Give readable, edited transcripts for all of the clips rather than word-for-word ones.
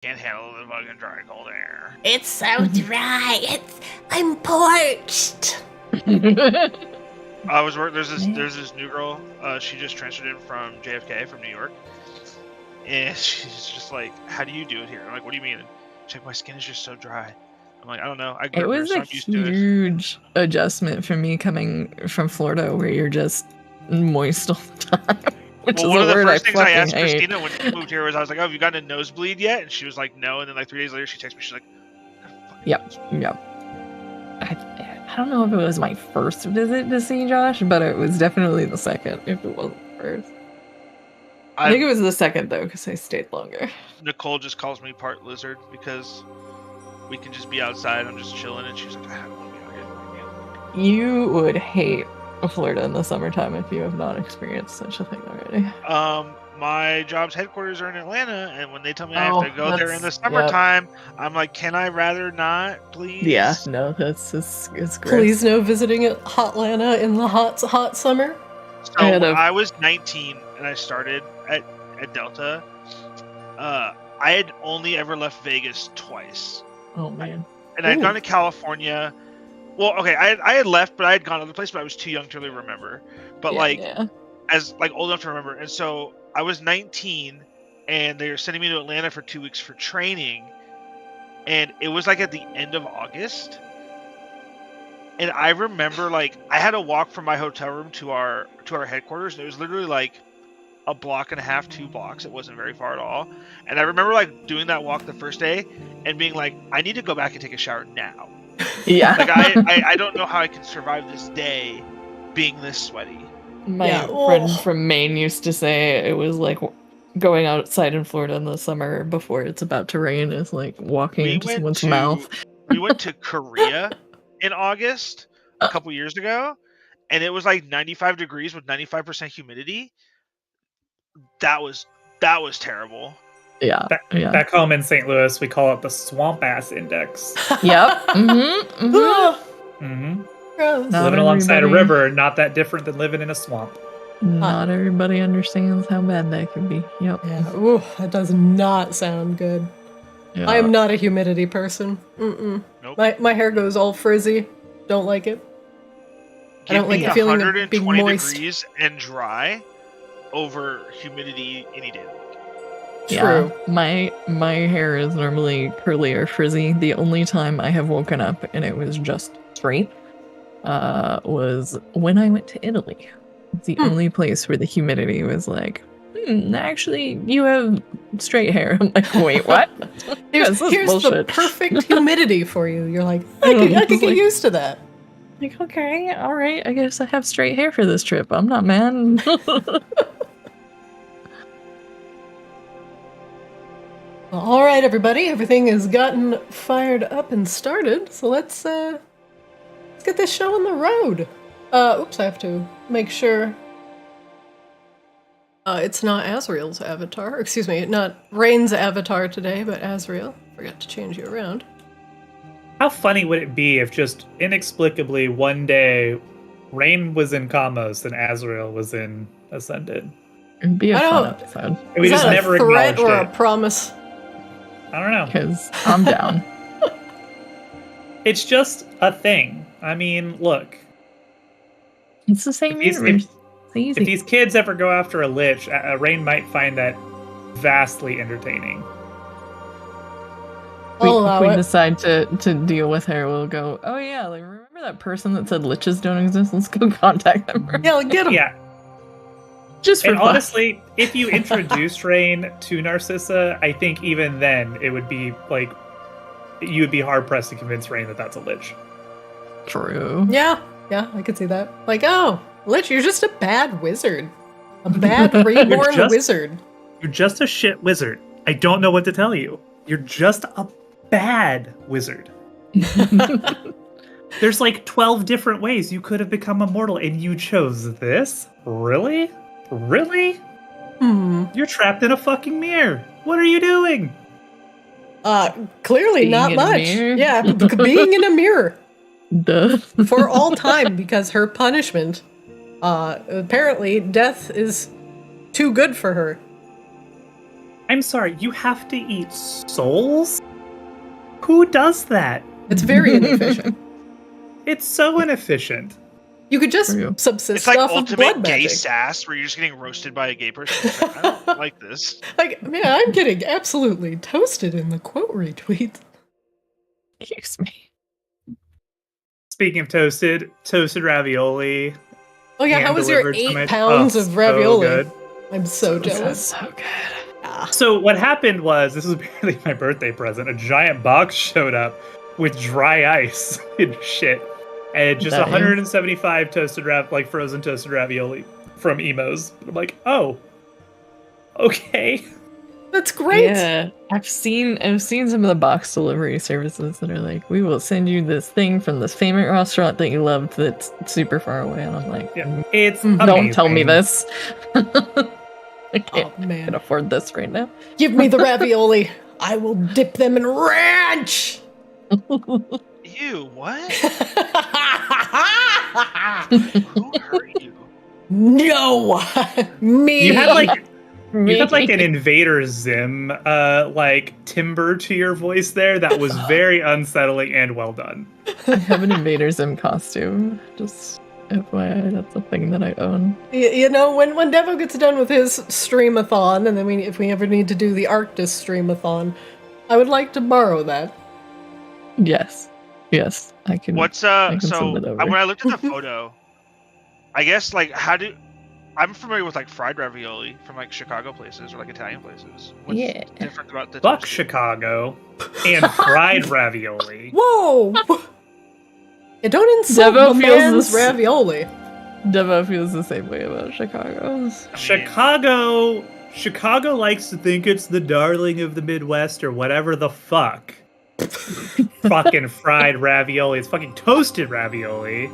Can't handle the fucking dry cold air. It's so dry. I'm parched. I was working. There's this new girl. She just transferred in from JFK from New York, and she's just like, "How do you do it here?" I'm like, "What do you mean?" She's like, "My skin is just so dry." I'm like, "I don't know. I grew It up here, was so a I'm used to it." huge adjustment for me coming from Florida, where you're just moist all the time. Which Well, is one a of the word first I things I fucking asked hate. Christina when she moved here was, I was like, "Oh, have you gotten a nosebleed yet?" And she was like, "No." And then like 3 days later, she texted me. She's like, Yep. I don't know if it was my first visit to see Josh, but it was definitely the second, if it wasn't the first. I think it was the second, though, because I stayed longer. Nicole just calls me part lizard because we can just be outside. I'm just chilling, and she's like, "I don't want to be out here." You would hate Florida in the summertime if you have not experienced such a thing already. My job's headquarters are in Atlanta, and when they tell me I have to go there in the Yep. summertime, I'm like, "Can I rather not, please?" Yeah, no, it's gross. Please no visiting at Hotlanta in the hot summer. So when I was 19 and I started at Delta, I had only ever left Vegas twice. Oh man. And I'd gone to California. Well, okay, I had left, but I had gone other places, but I was too young to really remember. But as old enough to remember. And so I was 19, and they were sending me to Atlanta for 2 weeks for training, and it was like at the end of August. And I remember, like, I had to walk from my hotel room to our headquarters, and it was literally like a block and a half, 2 blocks. It wasn't very far at all. And I remember like doing that walk the first day and being like, I need to go back and take a shower now. Yeah. Like I don't know how I can survive this day being this sweaty. My friend from Maine used to say it was like going outside in Florida in the summer before it's about to rain is like walking into someone's mouth. We went to Korea in August a couple years ago, and it was like 95 degrees with 95% humidity. That was terrible. Yeah. Back home in St. Louis, we call it the swamp ass index. Yep. Living alongside a river, not that different than living in a swamp. Not everybody understands how bad that can be. Yep. Yeah. Ooh, that does not sound good. Yeah. I am not a humidity person. Nope. My hair goes all frizzy. Don't like it. I don't like the feeling of being moist. Degrees and dry over humidity any day. True. Yeah, my hair is normally curly or frizzy. The only time I have woken up and it was just straight was when I went to Italy. It's the only place where the humidity was like, actually, you have straight hair. I'm like, wait, what? Here's the perfect humidity for you. You're like, I could get used to that. Like, okay, all right. I guess I have straight hair for this trip. I'm not mad. All right, everybody. Everything has gotten fired up and started. So let's get this show on the road. Oops, I have to make sure it's not Azriel's avatar. Excuse me, not Rain's avatar today, but Azriel. Forgot to change you around. How funny would it be if just inexplicably one day Rain was in Kaamos and Azriel was in Ascended? It'd be a fun episode. We just never acknowledged it. Or it. A promise? I don't know. Because I'm down. It's just a thing. I mean, look. It's the same universe. If these kids ever go after a lich, Rain might find that vastly entertaining. If we decide to deal with her, we'll go, oh yeah, like remember that person that said liches don't exist? Let's go contact them. Yeah, get them. Yeah. Just for and fun. Honestly, if you introduced Rain to Narcissa, I think even then it would be like you would be hard pressed to convince Rain that that's a lich. True. Yeah, I could see that. Like, oh, lich, you're just a bad wizard, a bad reborn wizard. You're just a shit wizard. I don't know what to tell you. You're just a bad wizard. There's like 12 different ways you could have become immortal, and you chose this? Really? Really? You're trapped in a fucking mirror. What are you doing? Clearly not much. Yeah, being in a mirror. Duh. For all time, because her punishment, apparently death is too good for her. I'm sorry, you have to eat souls? Who does that? It's very inefficient. It's so inefficient. You could just subsist it's like off of blood ultimate gay magic. sass, where you're just getting roasted by a gay person. Like, I don't like this. Like, man, I'm getting absolutely toasted in the quote retweet. Excuse me. Speaking of toasted ravioli. Oh yeah, how was your 8 pounds of ravioli? So good. I'm so jealous. So good. So what happened was, this was apparently my birthday present. A giant box showed up with dry ice and shit, and just 175 frozen toasted ravioli from Emo's. I'm like, oh, okay, that's great. Yeah, I've seen some of the box delivery services that are like, we will send you this thing from this famous restaurant that you loved that's super far away, and I'm like, it's don't tell me this. I can't can afford this right now. Give me the ravioli. I will dip them in ranch. Ew, what? Who hurt you? No, me. You had like an Invader Zim timbre to your voice there that was very unsettling and well done. I have an Invader Zim costume. Just FYI, that's a thing that I own. You know, when Devo gets done with his streamathon, and then if we ever need to do the Arctis streamathon, I would like to borrow that. Yes, I can. What's I can so send it over. when I looked at the photo, I guess I'm familiar with like fried ravioli from like Chicago places or like Italian places. What's different about the Fuck Chicago and fried ravioli? Whoa! Yeah, don't insult the man's ravioli. Devo feels the same way about Chicago's. Chicago likes to think it's the darling of the Midwest or whatever the fuck. Fucking fried ravioli. It's fucking toasted ravioli.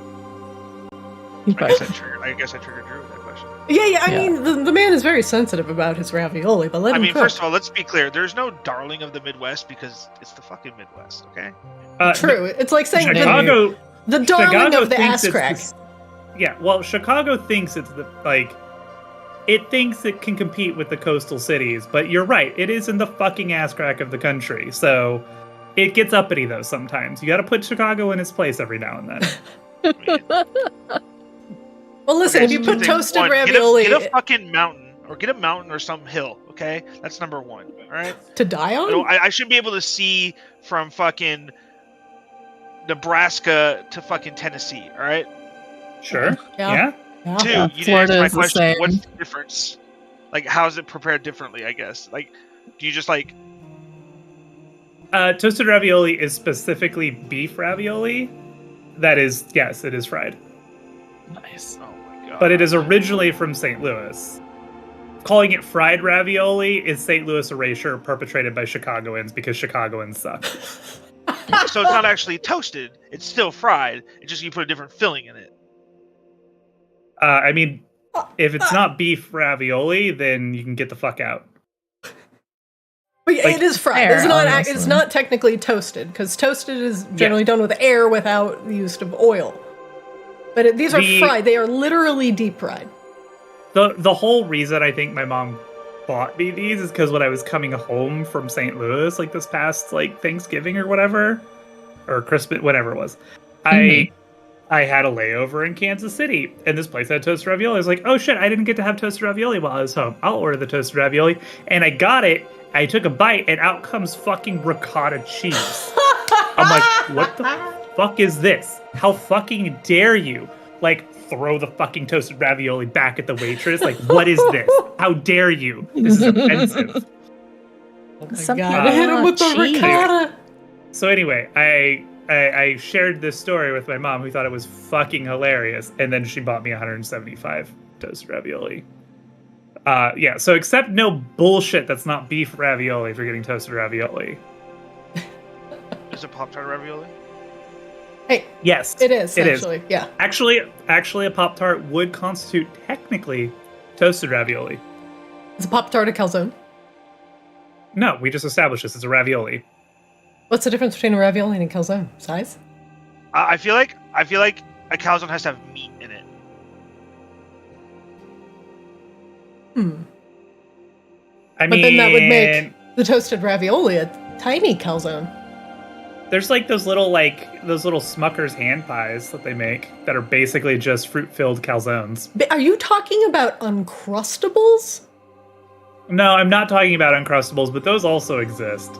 I guess I triggered Drew with that question. Yeah. I mean, the man is very sensitive about his ravioli, but let him cook. First of all, let's be clear. There's no darling of the Midwest because it's the fucking Midwest, okay? True. It's like saying Chicago. The darling Chicago of the ass crack. Well, Chicago thinks it's it thinks it can compete with the coastal cities, but you're right, it is in the fucking ass crack of the country, so it gets uppity though sometimes. You gotta put Chicago in its place every now and then. Well, listen, if you put toasted ravioli... Get a fucking mountain, or get a mountain or some hill, okay? That's number one, alright? To die on? I should be able to see from fucking Nebraska to fucking Tennessee, alright? Sure. Yeah. Two, you didn't answer my question. What's the difference? Like, how is it prepared differently, I guess? Like, do you just like... toasted ravioli is specifically beef ravioli. That is, yes, it is fried. Nice. Oh my god. But it is originally from St. Louis. Calling it fried ravioli is St. Louis erasure perpetrated by Chicagoans because Chicagoans suck. So it's not actually toasted. It's still fried. It's just you put a different filling in it. I mean, if it's not beef ravioli, then you can get the fuck out. But it is fried. It's not technically toasted, because toasted is generally done with air without the use of oil. But these are fried. They are literally deep fried. The whole reason I think my mom bought me these is because when I was coming home from St. Louis, like this past Thanksgiving or whatever, or Christmas, whatever it was, I had a layover in Kansas City, and this place had toasted ravioli. I was like, oh shit, I didn't get to have toasted ravioli while I was home. I'll order the toasted ravioli, and I got it. I took a bite, and out comes fucking ricotta cheese. I'm like, what the fuck is this? How fucking dare you? Throw the fucking toasted ravioli back at the waitress. What is this? How dare you? This is offensive. Oh my god, hit him with the ricotta. So anyway, I shared this story with my mom, who thought it was fucking hilarious, and then she bought me 175 toasted ravioli. So accept no bullshit that's not beef ravioli if you're getting toasted ravioli. Is it Pop-Tart ravioli? Hey, yes, it is. It actually, is. Yeah. Actually, a Pop-Tart would constitute technically toasted ravioli. Is a Pop-Tart a calzone? No, we just established this. It's a ravioli. What's the difference between a ravioli and a calzone? Size? I feel like a calzone has to have meat in it. But then that would make the toasted ravioli a tiny calzone. There's like those little Smucker's hand pies that they make that are basically just fruit-filled calzones. Are you talking about Uncrustables? No, I'm not talking about Uncrustables, but those also exist.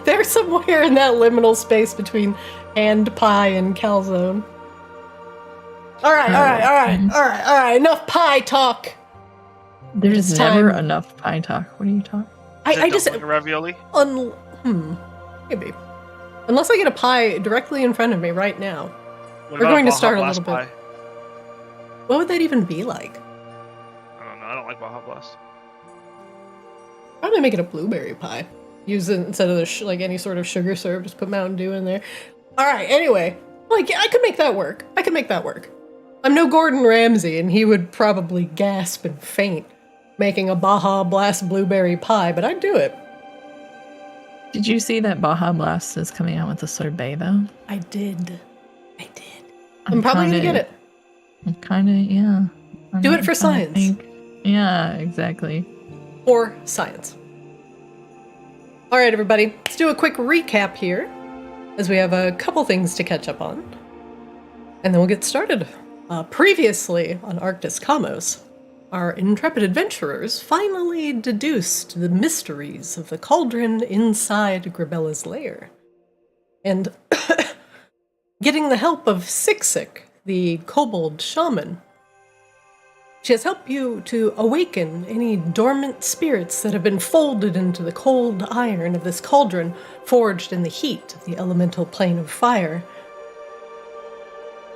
They're somewhere in that liminal space between hand pie and calzone. All right. Enough pie talk. There's never enough pie talk. What are you talking? I just like a ravioli. Maybe. Unless I get a pie directly in front of me right now. We're going to start a little bit. What would that even be like? I don't know. I don't like Baja Blast. Probably make it a blueberry pie. Use it instead of any sort of sugar syrup. Just put Mountain Dew in there. All right. Anyway, I could make that work. I'm no Gordon Ramsay, and he would probably gasp and faint making a Baja Blast blueberry pie, but I'd do it. Did you see that Baja Blast is coming out with a sorbet, though? I did. I'm probably going to get it. Yeah. Do it for science. Yeah, exactly. For science. All right, everybody. Let's do a quick recap here, as we have a couple things to catch up on. And then we'll get started. Previously on Arctis Kaamos, our intrepid adventurers finally deduced the mysteries of the cauldron inside Grabella's lair. And getting the help of Siksik, the kobold shaman, she has helped you to awaken any dormant spirits that have been folded into the cold iron of this cauldron forged in the heat of the elemental plane of fire.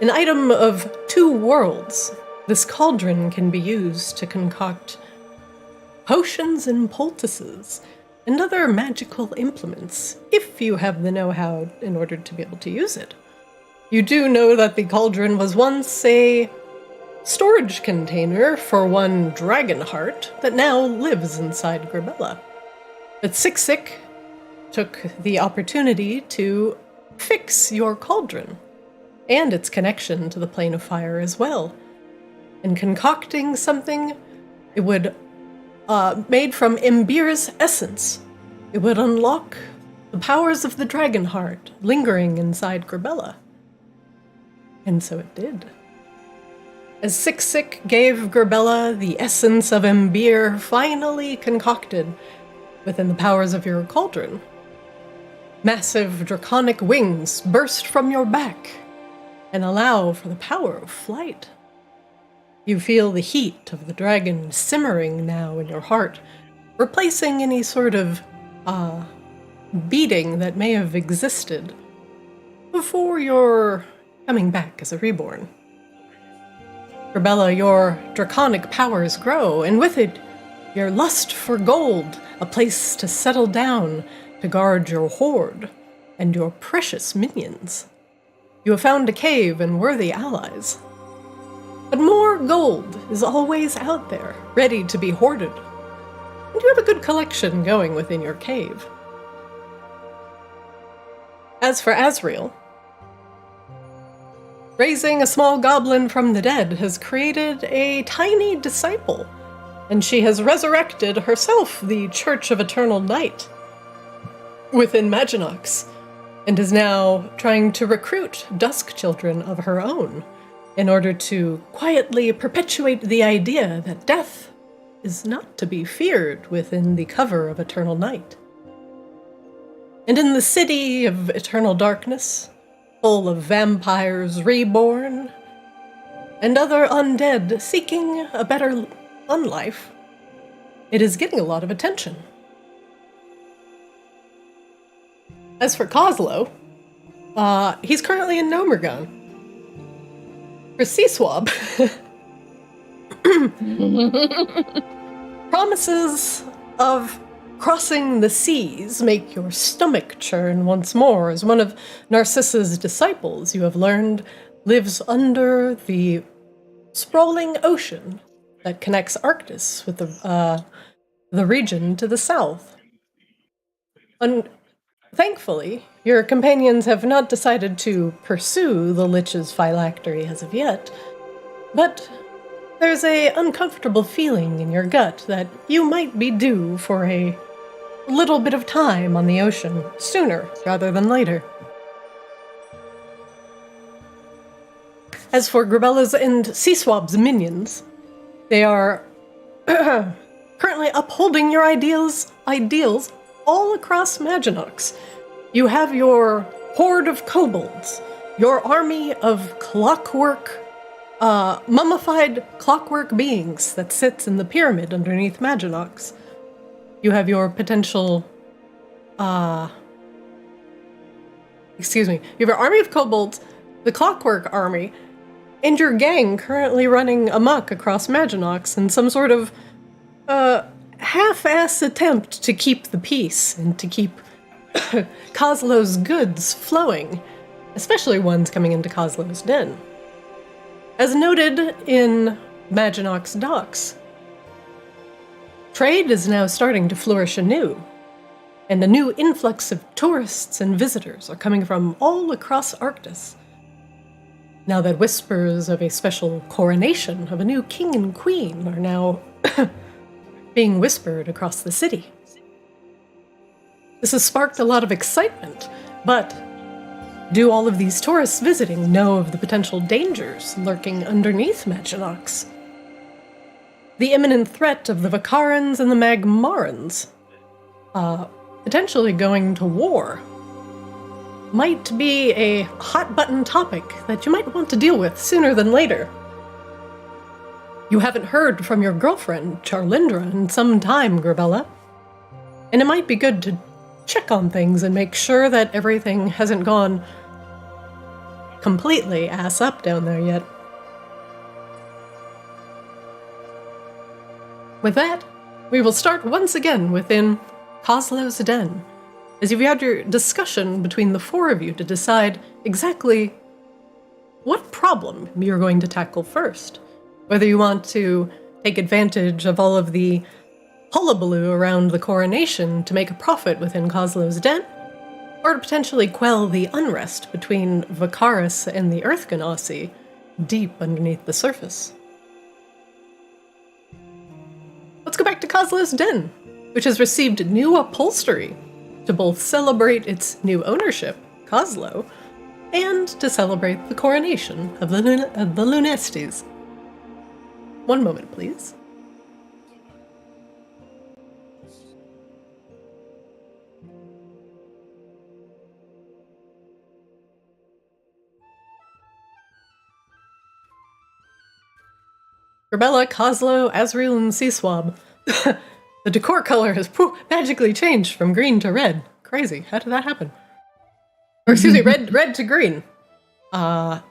An item of 2 worlds, this cauldron can be used to concoct potions and poultices and other magical implements, if you have the know-how in order to be able to use it. You do know that the cauldron was once a storage container for one dragon heart that now lives inside Grabella. But Siksik took the opportunity to fix your cauldron and its connection to the plane of fire as well. And concocting something, it would, made from Imbir's essence, it would unlock the powers of the dragon heart lingering inside Grabella. And so it did. As Siksik gave Grabella the essence of Imbir finally concocted within the powers of your cauldron, massive draconic wings burst from your back and allow for the power of flight. You feel the heat of the dragon simmering now in your heart, replacing any sort of beating that may have existed before your coming back as a reborn. Grabella, your draconic powers grow, and with it, your lust for gold, a place to settle down to guard your hoard and your precious minions. You have found a cave and worthy allies. But more gold is always out there, ready to be hoarded. And you have a good collection going within your cave. As for Azriel, raising a small goblin from the dead has created a tiny disciple, and she has resurrected herself the Church of Eternal Night within Maginox, and is now trying to recruit dusk children of her own in order to quietly perpetuate the idea that death is not to be feared within the cover of Eternal Night. And in the city of Eternal Darkness, full of vampires reborn and other undead seeking a better unlife, it is getting a lot of attention. As for Kozlo, he's currently in Nomergon. For Seaswab, promises of crossing the seas make your stomach churn once more, as one of Narcissa's disciples, you have learned, lives under the sprawling ocean that connects Arctis with the region to the south. Thankfully, your companions have not decided to pursue the Lich's phylactery as of yet, but there's a uncomfortable feeling in your gut that you might be due for a little bit of time on the ocean sooner rather than later. As for Grabella's and Seaswab's minions, they are currently upholding your ideals all across Maginox. You have your horde of kobolds, your army of clockwork, mummified clockwork beings that sits in the pyramid underneath Maginox. You have your potential, you have your army of kobolds, the clockwork army, and your gang currently running amok across Maginox in some sort of, half-ass attempt to keep the peace and to keep Kozlo's goods flowing, especially ones coming into Kozlo's den. As noted in Maginox docks, trade is now starting to flourish anew, and a new influx of tourists and visitors are coming from all across Arctis. Now that whispers of a special coronation of a new king and queen are now being whispered across the city. This has sparked a lot of excitement, but do all of these tourists visiting know of the potential dangers lurking underneath Maginox? The imminent threat of the Vakarans and the Magmarans, potentially going to war, might be a hot-button topic that you might want to deal with sooner than later. You haven't heard from your girlfriend, Charlindra, in some time, Grabella, and it might be good to check on things and make sure that everything hasn't gone completely ass up down there yet. With that, we will start once again within Kozlo's den, as you've had your discussion between the four of you to decide exactly what problem you're going to tackle first. Whether you want to take advantage of all of the hullabaloo around the coronation to make a profit within Kozlo's den, or to potentially quell the unrest between Vakaris and the Earth Ganassi deep underneath the surface. Let's go back to Kozlo's den, which has received new upholstery to both celebrate its new ownership, Kozlo, and to celebrate the coronation of the Lunestes. One moment, please. Grabella, Kozlo, Azriel, and Seaswab. The decor color has magically changed from green to red. Crazy. How did that happen? Or excuse me, red to green. Telling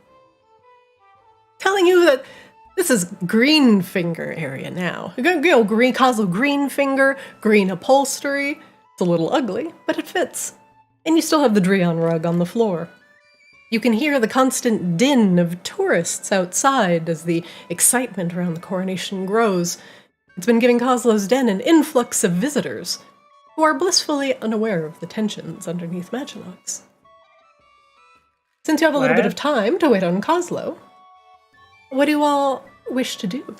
you that this is green finger area now. Green Kozlo green finger, green upholstery. It's a little ugly, but it fits. And you still have the Dreon rug on the floor. You can hear the constant din of tourists outside as the excitement around the coronation grows. It's been giving Kozlo's den an influx of visitors who are blissfully unaware of the tensions underneath Maginox. Since you have a little bit of time to wait on Kozlo, what do you all wish to do?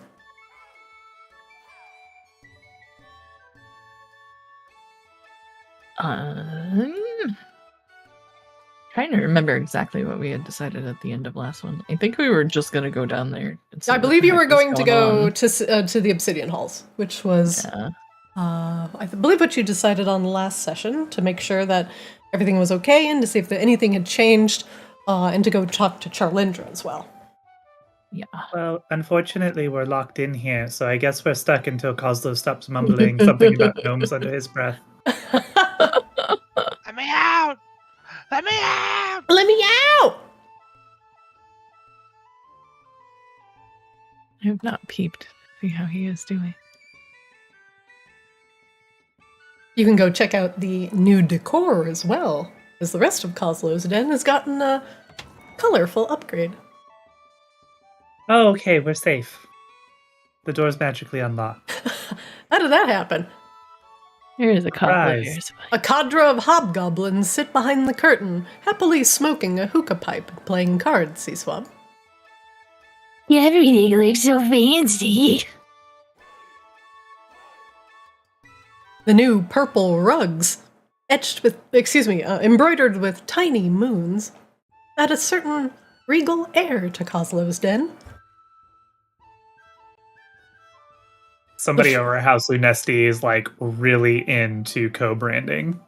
Trying to remember exactly what we had decided at the end of last one. I think we were just going to go down there. I believe you were going to go to the Obsidian Halls, which was, I believe, what you decided on the last session, to make sure that everything was okay and to see if anything had changed, and to go talk to Charlindra as well. Yeah. Well, unfortunately, we're locked in here, so I guess we're stuck until Kozlo stops mumbling something about gnomes under his breath. Let me out! Let me out! Let me out! I have not peeped. See how he is doing. You can go check out the new decor as well, as the rest of Kozlo's den has gotten a colorful upgrade. Oh, okay, we're safe. The door's magically unlocked. How did that happen? Here is a cadre. A cadre of hobgoblins sit behind the curtain, happily smoking a hookah pipe and playing cards, Seaswab. Everything looks so fancy. The new purple rugs, embroidered with tiny moons, add a certain regal air to Coslow's den. Somebody over at House Lunesti is like really into co-branding.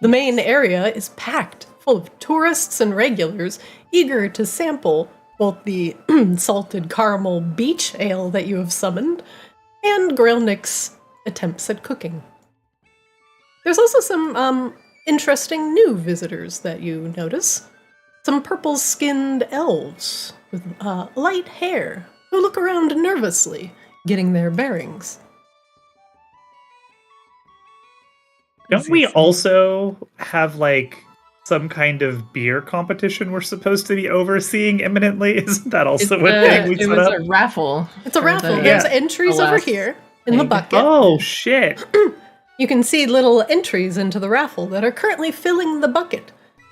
The main area is packed full of tourists and regulars eager to sample both the salted caramel beach ale that you have summoned and Grailnick's attempts at cooking. There's also some interesting new visitors that you notice. Some purple-skinned elves with light hair who look around nervously, getting their bearings. Don't we also have, like, some kind of beer competition we're supposed to be overseeing imminently? Isn't that also a thing we set up? It was a raffle. It's a raffle. There's entries over here in the bucket. Oh, shit. You can see little entries into the raffle that are currently filling the bucket.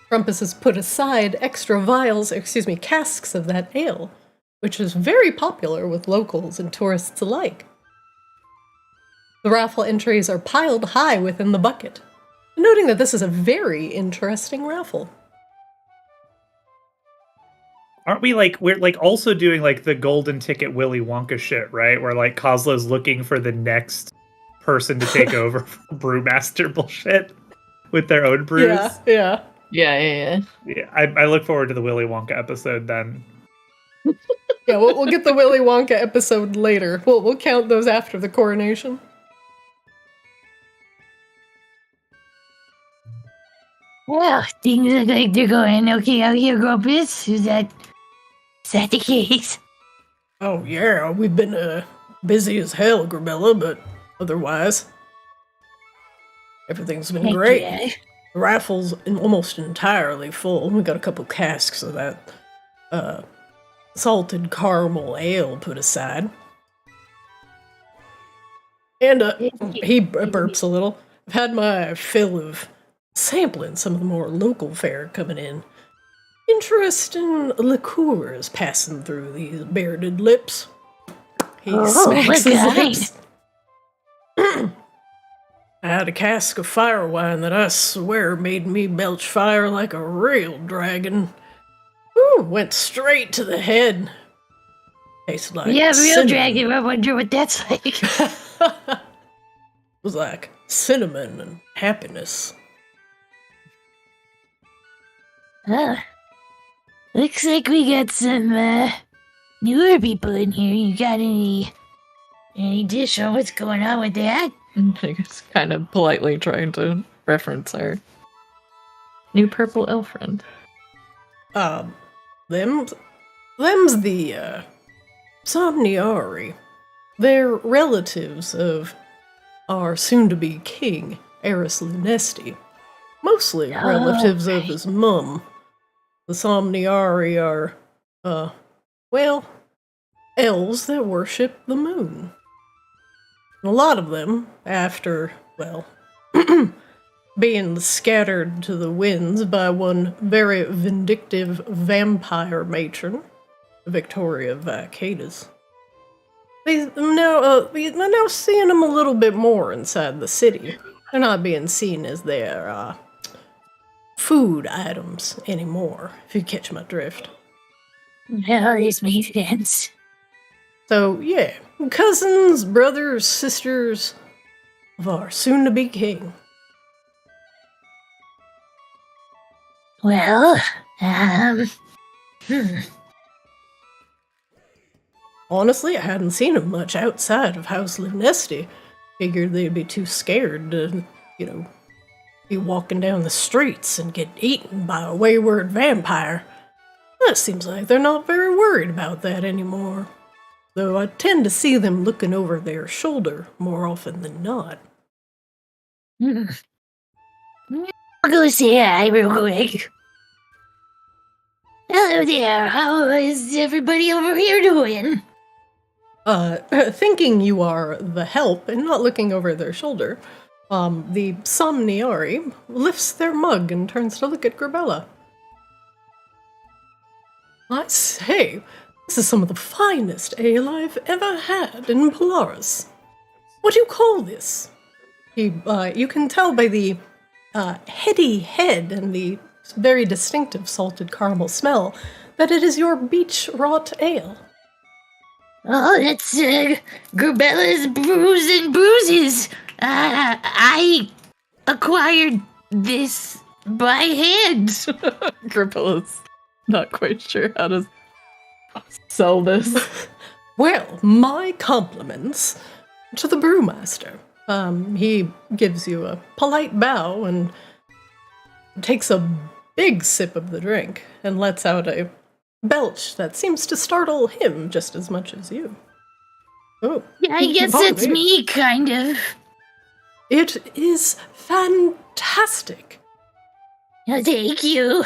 Rumpus has put aside extra casks of that ale, which is very popular with locals and tourists alike. The raffle entries are piled high within the bucket, noting that this is a very interesting raffle. Aren't we we're also doing the golden ticket Willy Wonka shit, right? Where Coslow's looking for the next person to take over for brewmaster bullshit with their own brews. Yeah. I look forward to the Willy Wonka episode then. Yeah, we'll get the Willy Wonka episode later. We'll count those after the coronation. Well, things look like they're going okay out here, Grumpus. Is that the case? Oh, yeah, we've been busy as hell, Grabella, but otherwise, everything's been great. Yeah. The raffle's almost entirely full. We got a couple casks of that salted caramel ale put aside. And he burps a little. I've had my fill of sampling some of the more local fare coming in. Interesting liqueurs passing through these bearded lips. He smacks his lips. I had a cask of fire wine that I swear made me belch fire like a real dragon. Ooh, went straight to the head. Tasted like real cinnamon. dragon. I wonder what that's like. It was like cinnamon and happiness. Looks like we got some newer people in here. You got any dish on what's going on with that? I guess kind of politely trying to reference our new purple elf friend. Them's the Somniari. They're relatives of our soon-to-be king, Eris Lunesti. Mostly relatives of his mum. The Somniari are, elves that worship the moon. And a lot of them, after, being scattered to the winds by one very vindictive vampire matron, Victoria Vacatus. We're now seeing them a little bit more inside the city. They're not being seen as their, food items anymore, if you catch my drift. Well, this makes sense. So, yeah, cousins, brothers, sisters of our soon-to-be king. Well, Honestly, I hadn't seen them much outside of House Lunesti. Figured they'd be too scared to, be walking down the streets and get eaten by a wayward vampire. It seems like they're not very worried about that anymore. Though I tend to see them looking over their shoulder more often than not. I'll go say hi real quick. Hello there, how is everybody over here doing? Thinking you are the help and not looking over their shoulder, the Somniari lifts their mug and turns to look at Grabella. I say, this is some of the finest ale I've ever had in Polaris. What do you call this? You can tell by the heady head and the very distinctive salted caramel smell that it is your beach wrought ale. Oh, that's Grubella's Brews and Bruises. I acquired this by hand. Grubella's not quite sure how to sell this. Well, my compliments to the brewmaster. He gives you a polite bow and takes a big sip of the drink and lets out a belch that seems to startle him just as much as you. Oh, yeah, I guess it's me, kind of. It is fantastic. Oh, thank you.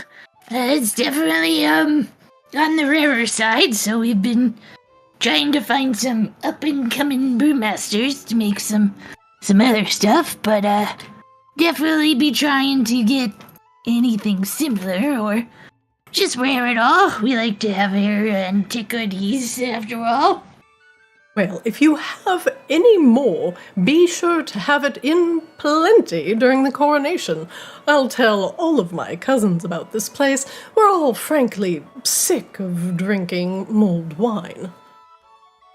It's definitely on the rarer side, so we've been trying to find some up-and-coming brewmasters to make some other stuff, but definitely be trying to get anything similar or just rare at all. We like to have our antiquities, after all. Well, if you have any more, be sure to have it in plenty during the coronation. I'll tell all of my cousins about this place. We're all frankly sick of drinking mulled wine.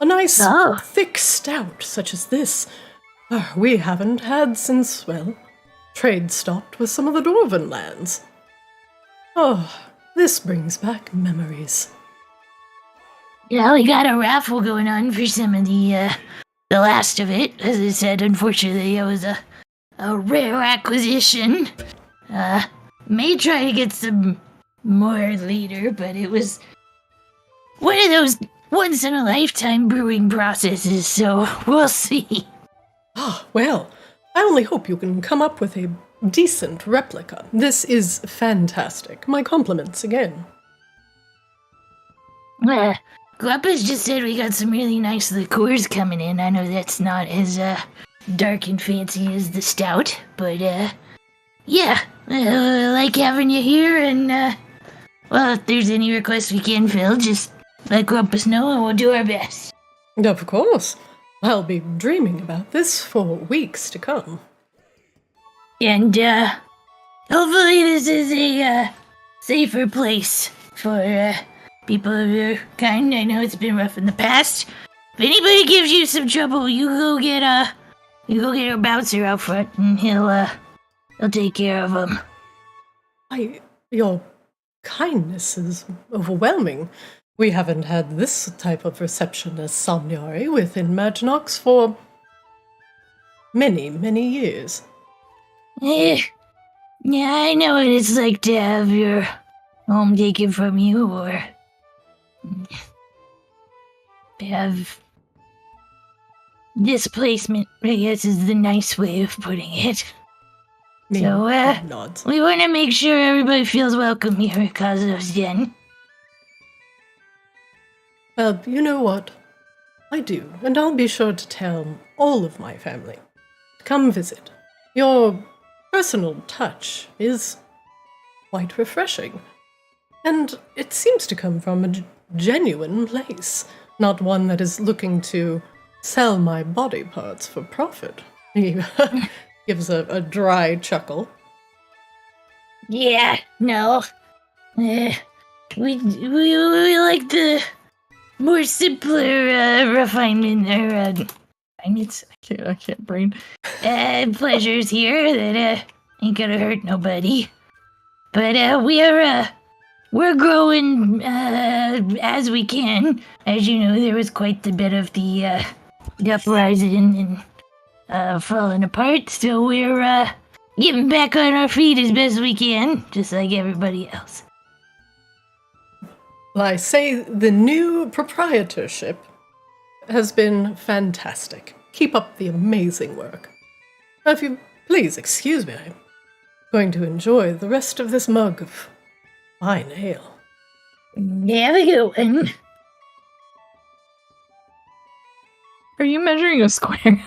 A nice, thick stout such as this, we haven't had since, well, trade stopped with some of the Dwarven lands. Oh, this brings back memories. Yeah, we got a raffle going on for some of the last of it. As I said, unfortunately, it was a rare acquisition. May try to get some more later, but it was one of those once-in-a-lifetime brewing processes, so we'll see. Ah, well, I only hope you can come up with a decent replica. This is fantastic. My compliments again. Guapa's just said we got some really nice liqueurs coming in. I know that's not as dark and fancy as the stout, but yeah, like having you here, and well, if there's any requests we can fill, just let Guapas know and we'll do our best. Of course. I'll be dreaming about this for weeks to come. And hopefully this is a safer place for people of your kind. I know it's been rough in the past. If anybody gives you some trouble, you go get our bouncer out front, and he'll take care of them. Your kindness is overwhelming. We haven't had this type of reception as Somniari within Maginox for many, many years. Yeah, I know what it's like to have your home taken from you, or have displacement, I guess is the nice way of putting it. So, we want to make sure everybody feels welcome here at Kazo's Den. Well, you know what? I do, and I'll be sure to tell all of my family to come visit. Your personal touch is quite refreshing, and it seems to come from a genuine place, not one that is looking to sell my body parts for profit. He gives a dry chuckle. Yeah, no. We like the more simpler refinement or I can't brain. Pleasures here that ain't gonna hurt nobody. But we're growing as we can. As you know, there was quite a bit of the uprising and falling apart, so we're getting back on our feet as best we can, just like everybody else. Well, I say the new proprietorship has been fantastic. Keep up the amazing work. Now, if you please excuse me, I'm going to enjoy the rest of this mug of fine ale. There we go. Are you measuring a square?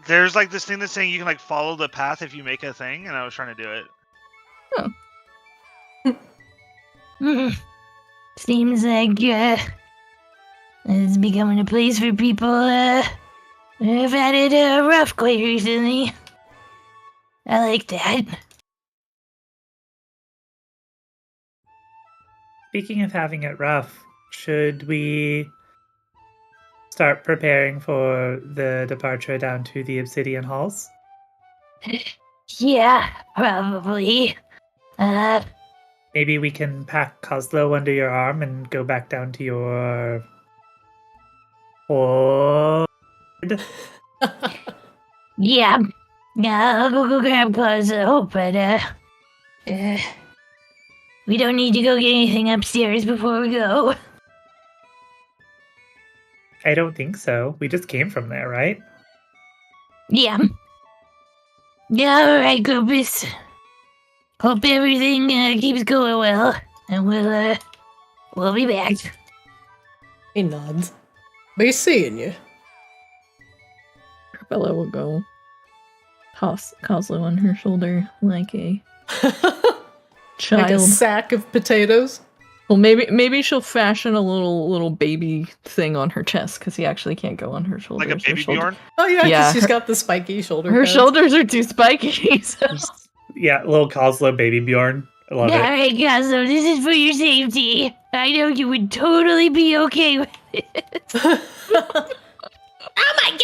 There's like this thing that's saying you can like follow the path if you make a thing, and I was trying to do it. Oh. Seems like it's becoming a place for people who've had it rough quite recently. I like that. Speaking of having it rough, should we start preparing for the departure down to the Obsidian Halls? Yeah, probably. Maybe we can pack Kozlo under your arm and go back down to your hoard. Yeah, I'll go grab Kozlo, but we don't need to go get anything upstairs before we go. I don't think so. We just came from there, right? Yeah. Yeah, alright, Globus. Hope everything keeps going well, and we'll be back. He nods. Be seeing you. Bella will go toss Kozlo on her shoulder like a child. Like a sack of potatoes. Well, maybe she'll fashion a little baby thing on her chest because he actually can't go on her shoulders. Like a baby Bjorn? Oh yeah, because she's got the spiky shoulder. Her shoulders are too spiky. So. Yeah, little Kozlo baby Bjorn. I love it. Alright, Kozlo, this is for your safety. I know you would totally be okay with it. Oh my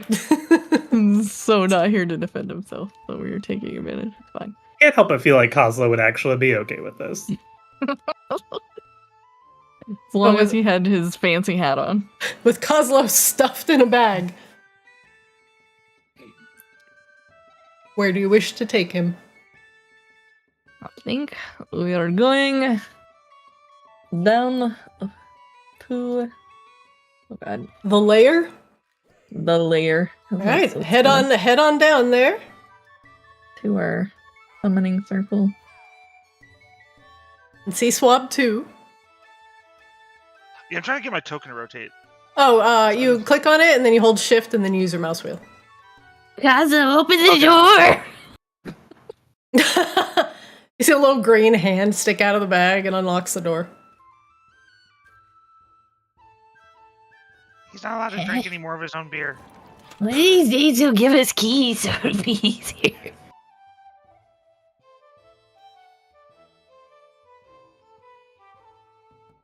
god! So not here to defend himself, so we were taking advantage. It's fine. Can't help but feel like Kozlo would actually be okay with this. As long as he had his fancy hat on. With Kozlo stuffed in a bag. Where do you wish to take him? I think we are going down to the lair. The lair. All right, head on down there to our summoning circle. And see Swab 2. Yeah, I'm trying to get my token to rotate. Oh, you click on it and then you hold shift and then you use your mouse wheel. Kozlo, open the door! You see a little green hand stick out of the bag and unlocks the door. He's not allowed to drink any more of his own beer. One of these days he'll give us keys so it'll be easier.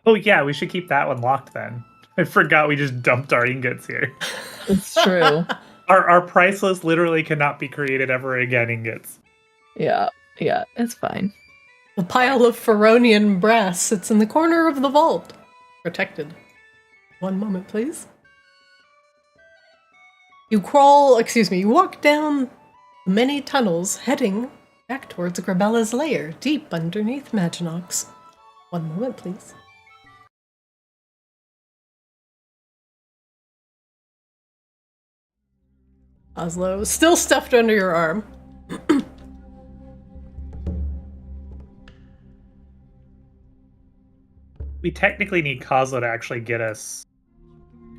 Oh yeah, we should keep that one locked then. I forgot we just dumped our ingots here. It's true. Our priceless literally cannot be created ever again ingots. Yeah, it's fine. A pile of Feronian brass sits in the corner of the vault. Protected. One moment, please. You walk down many tunnels heading back towards Grabella's lair, deep underneath Maginox. One moment, please. Oslo, still stuffed under your arm. We technically need Kozlo to actually get us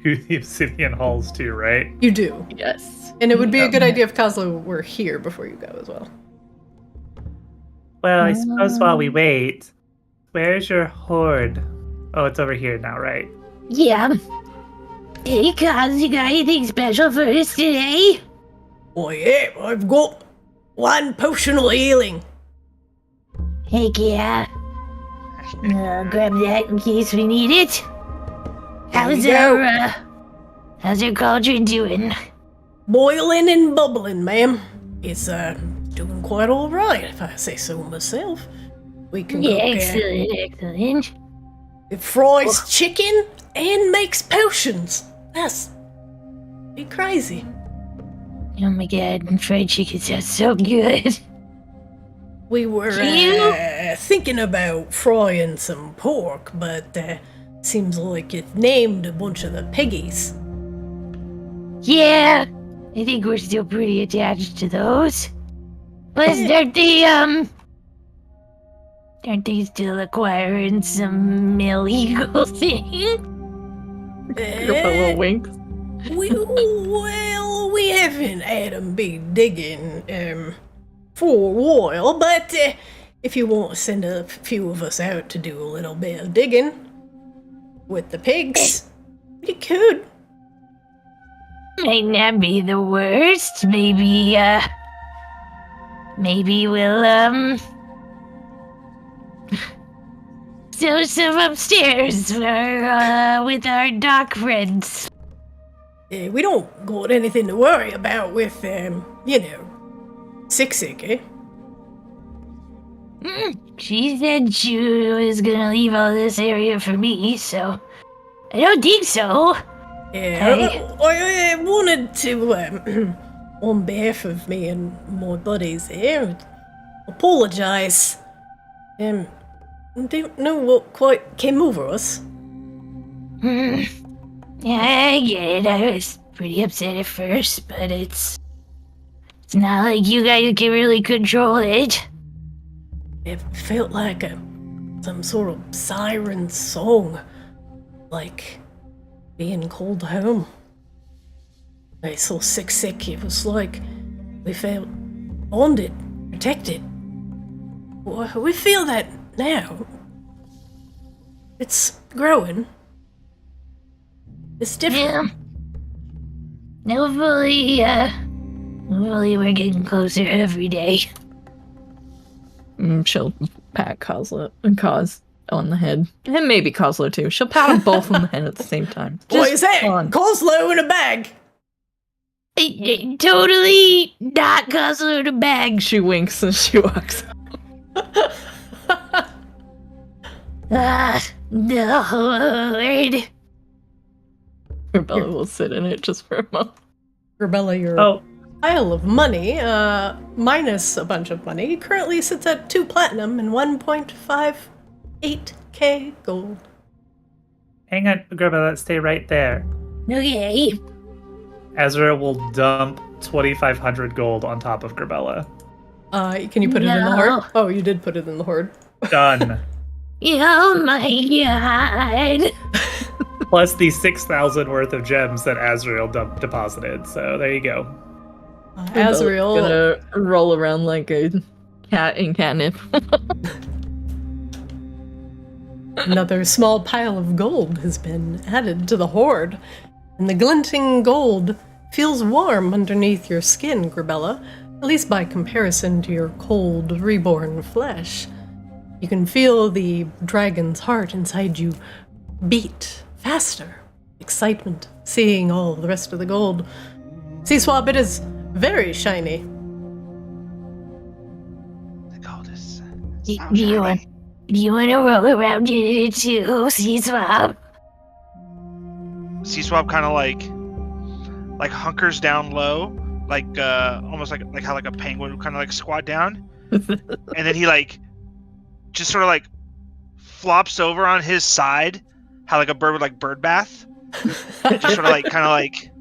to the Obsidian Halls too, right? You do. Yes. And it would be a good idea if Kozlo were here before you go as well. Well, I suppose while we wait, where's your hoard? Oh, it's over here now, right? Yeah. Hey, Koz, you got anything special for us today? Oh yeah, I've got one potion of healing. Heck yeah. Grab that in case we need it. How's our cauldron doing? Boiling and bubbling, ma'am. It's doing quite all right, if I say so myself. We can cook, excellent. It fries chicken and makes potions. That's pretty crazy. Oh my god, fried chicken sounds so good. We were thinking about frying some pork, but seems like it named a bunch of the piggies. Yeah, I think we're still pretty attached to those. Plus, aren't they still acquiring some illegal thing? A little winks. We haven't had them be digging for a while, but if you want to send a few of us out to do a little bit of digging with the pigs, you could. Might not be the worst. Maybe we'll, do some upstairs with our dock friends. We don't got anything to worry about with, Sick, eh? She said she was gonna leave all this area for me, so I don't think so. Yeah, I wanted to, on behalf of me and my buddies here, apologize. Don't know what quite came over us. Yeah, I get it. I was pretty upset at first, but it's not like you guys can really control it. It felt like some sort of siren song, like being called home. I saw sick. It was like we felt bonded, protected. We feel that now. It's growing. It's different. Yeah. Hopefully we're getting closer every day. She'll pat Cos on the head. And maybe Coslow too. She'll pat them both on the head at the same time. What is that? Coslow in a bag! Totally not Coslow in a bag. She winks and she walks out. No, Lord. Grabella will sit in it just for a moment. Grabella, your pile of money, minus a bunch of money, currently sits at 2 platinum and 1.58k gold. Hang on, Grabella, stay right there. Okay. Azrael will dump 2,500 gold on top of Grabella. Can you put it in the hoard? Oh, you did put it in the hoard. Done. Oh my god. Plus the 6,000 worth of gems that Azrael deposited. So there you go. Azrael gonna roll around like a cat in catnip. Another small pile of gold has been added to the hoard, and the glinting gold feels warm underneath your skin, Grabella, at least by comparison to your cold, reborn flesh. You can feel the dragon's heart inside you beat faster. Excitement, seeing all the rest of the gold. Seaswab, it is very shiny. The gold is Do you want to roll around in it too, Seaswab? Seaswab kind of like hunkers down low, like almost like how like a penguin would kind of like squat down, and then he like just sort of like flops over on his side, how like a bird would like bird bath, just sort of like kind of like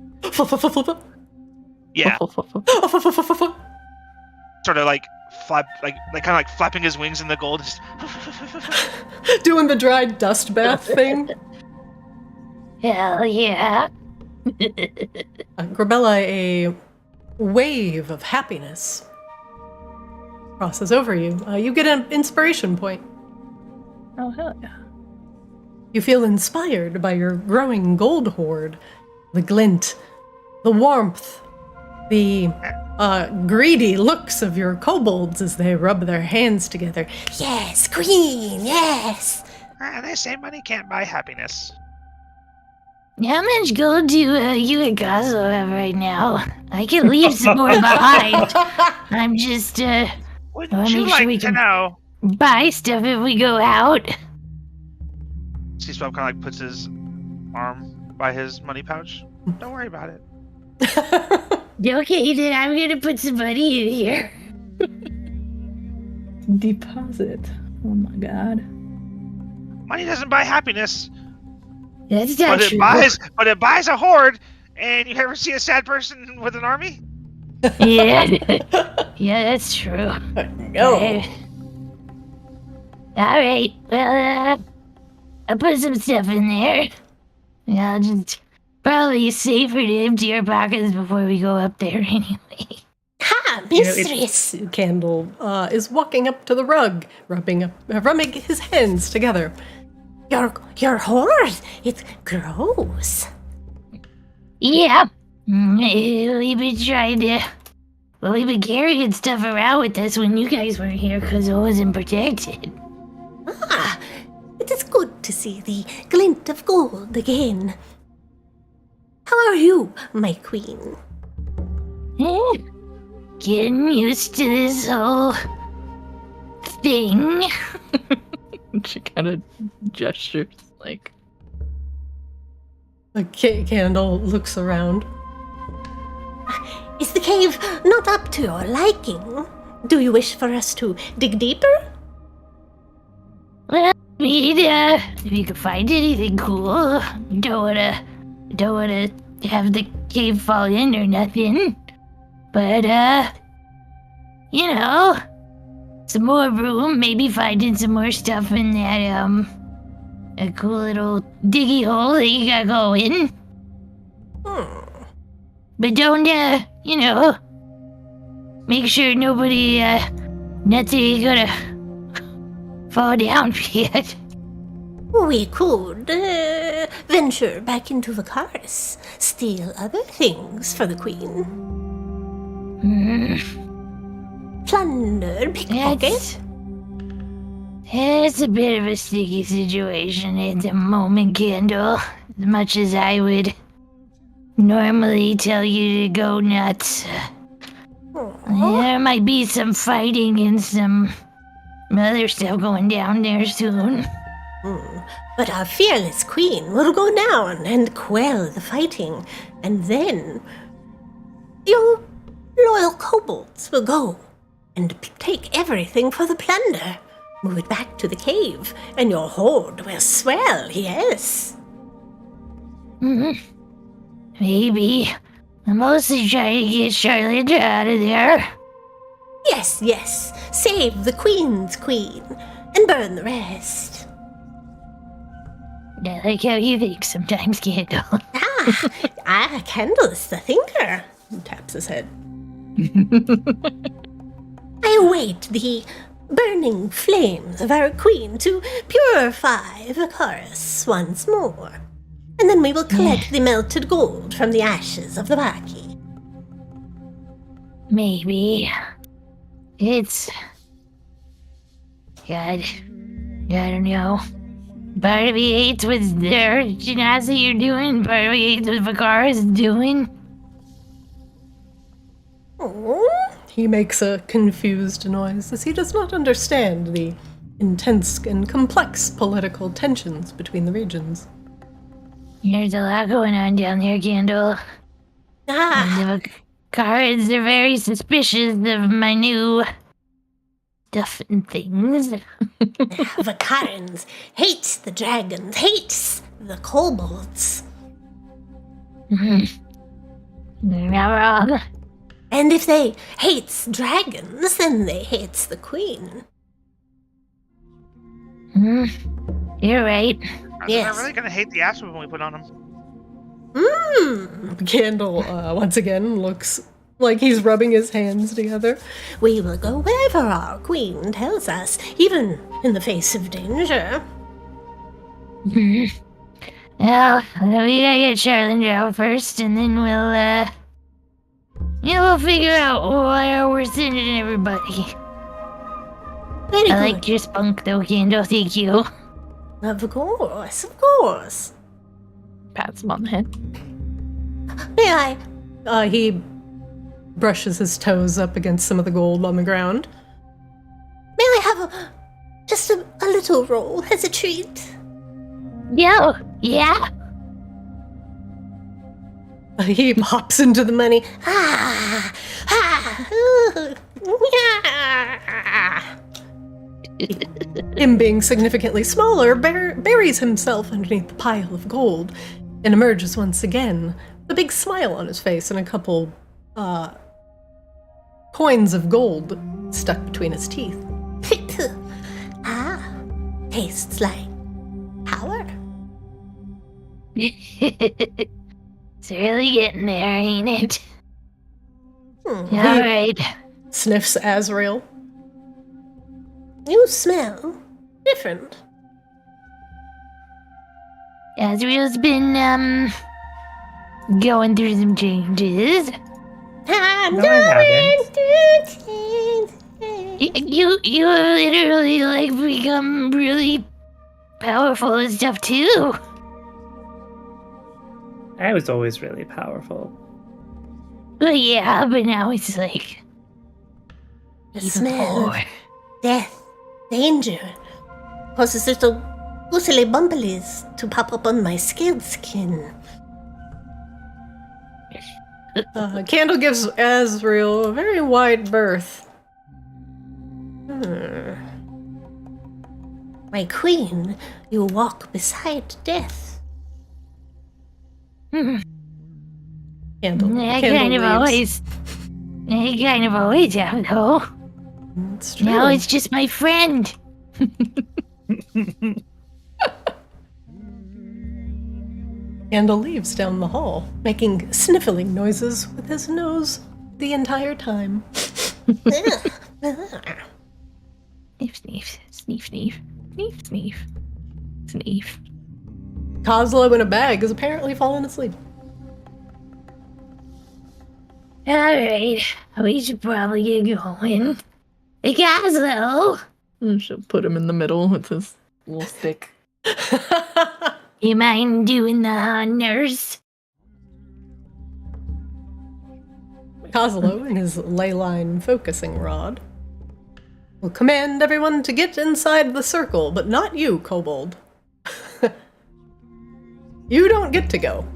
yeah, sort of like flap like kind of like flapping his wings in the gold, just doing the dry dust bath thing. Hell yeah. Grabella, a wave of happiness crosses over you. You get an inspiration point. Oh, hell yeah. You feel inspired by your growing gold hoard. The glint, the warmth, the greedy looks of your kobolds as they rub their hands together. Yes, queen, yes! They say money can't buy happiness. How much gold do you and Gazo have right now? I can leave some more behind. I'm just, wouldn't you like to know? Buy stuff if we go out. Seaswab kind of like puts his arm by his money pouch. Don't worry about it. Okay, then I'm gonna put some money in here. Deposit. Oh my god. Money doesn't buy happiness. That's not true. But it buys a horde. And you ever see a sad person with an army? Yeah, yeah, that's true. No. All right. Well, I'll put some stuff in there. I'll just probably safer to empty our pockets before we go up there anyway. Ha! mistress. Candle is walking up to the rug, rubbing his hands together. Your horse, it's gross. Yeah. We've been trying to... Well, we've been carrying stuff around with us when you guys weren't here because it wasn't protected. It is good to see the glint of gold again. How are you, my queen? Getting used to this whole thing. She kind of gestures like... The candle looks around. Is the cave not up to your liking? Do you wish for us to dig deeper? Well, if you could find anything cool, don't wanna have the cave fall in or nothing. But you know, some more room, maybe finding some more stuff in that a cool little diggy hole that you got going. But don't make sure nobody nothing gonna fall down yet. We could venture back into the cars, steal other things for the queen. Plunder, pickpocket. It's a bit of a sticky situation at the moment, Candle. As much as I would normally tell you to go nuts. There might be some fighting and some other stuff going down there soon. But our fearless queen will go down and quell the fighting, and then your loyal kobolds will go and take everything for the plunder. Move it back to the cave, and your hoard will swell, yes. Maybe. I'm mostly trying to get Charlotte out of there. Yes. Save the queen's queen, and burn the rest. I like how you think sometimes, Candle. Candle is the thinker. He taps his head. I await the burning flames of our queen to purify the chorus once more. And then we will collect the melted gold from the ashes of the Baki. Maybe. It's... God, I don't know. Part of me hates what their Genasi you're doing, part of me hates what Vakar is doing. He makes a confused noise as he does not understand the intense and complex political tensions between the regions. There's a lot going on down there, Candle. And the Vakarans are very suspicious of my new stuff and things. Vakarans hates the dragons, hates the kobolds. They're not wrong. And if they hates dragons, then they hates the queen. You're right. Yes. They're really gonna hate the ass when we put on them. Candle once again looks like he's rubbing his hands together. We will go wherever our queen tells us, even in the face of danger. Well, we gotta get Charlotte out first, and then we'll figure out where we're sending everybody. Very I good. like your spunk, though, Candle. Thank you. Of course. Pats him on the head. May I? He brushes his toes up against some of the gold on the ground. May I have just a little roll as a treat? Yeah. He pops into the money. Him being significantly smaller, buries himself underneath the pile of gold and emerges once again with a big smile on his face and a couple coins of gold stuck between his teeth. Tastes like power. It's really getting there, ain't it? Alright. sniffs Azrael. You smell different. Azrael's been, going through some changes. I'm going through changes. You literally, like, become really powerful and stuff, too. I was always really powerful. But yeah, but now it's like... The smell of death, danger, causes little goosely bumblies to pop up on my scaled skin. Candle gives Azrael a very wide berth. My queen, you walk beside death. Candle. I kind of always have, though. It's true. Now it's just my friend. Candle leaves down the hall, making sniffling noises with his nose the entire time. Sneef, sneef, sneef, sneef, sneef, sneef, sneef. Kozlo in a bag is apparently falling asleep. Alright, we should probably get going. Hey, Kozlo! She'll put him in the middle with his little stick. You mind doing the honors? Kozlo, in his ley line focusing rod, will command everyone to get inside the circle, but not you, Kobold. You don't get to go.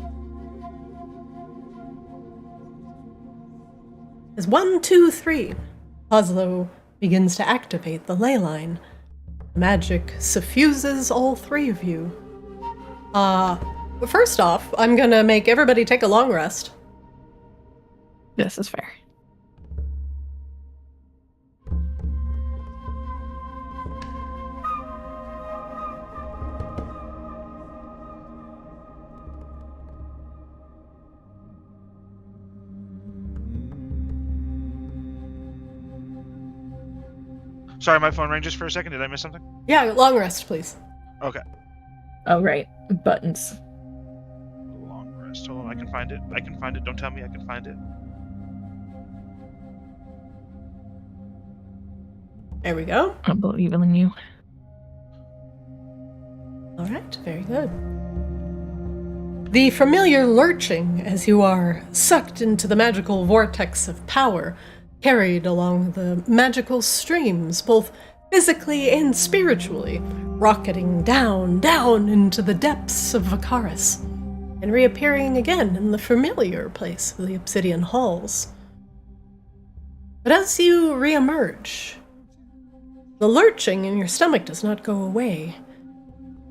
As 1, 2, 3, Kozlo begins to activate the ley line. Magic suffuses all three of you. First off, I'm gonna make everybody take a long rest. This is fair. Sorry, my phone rang just for a second. Did I miss something? Yeah, long rest, please. Okay. Oh, right. Buttons. Long rest. Hold on, I can find it. I can find it. Don't tell me I can find it. There we go. I believe in you. All right, very good. The familiar lurching as you are sucked into the magical vortex of power, carried along the magical streams, both physically and spiritually, rocketing down, down into the depths of Vakaris, and reappearing again in the familiar place of the Obsidian Halls. But as you reemerge, the lurching in your stomach does not go away.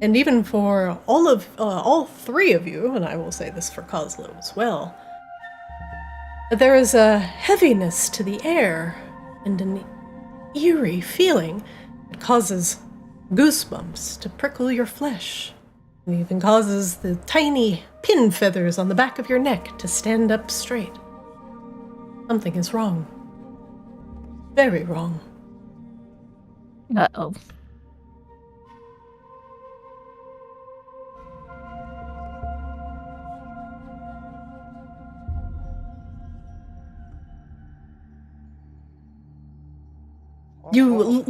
And even for all three of you, and I will say this for Kozlo as well, there is a heaviness to the air and an eerie feeling that causes goosebumps to prickle your flesh, and even causes the tiny pin feathers on the back of your neck to stand up straight. Something is wrong. Very wrong. Uh-oh. You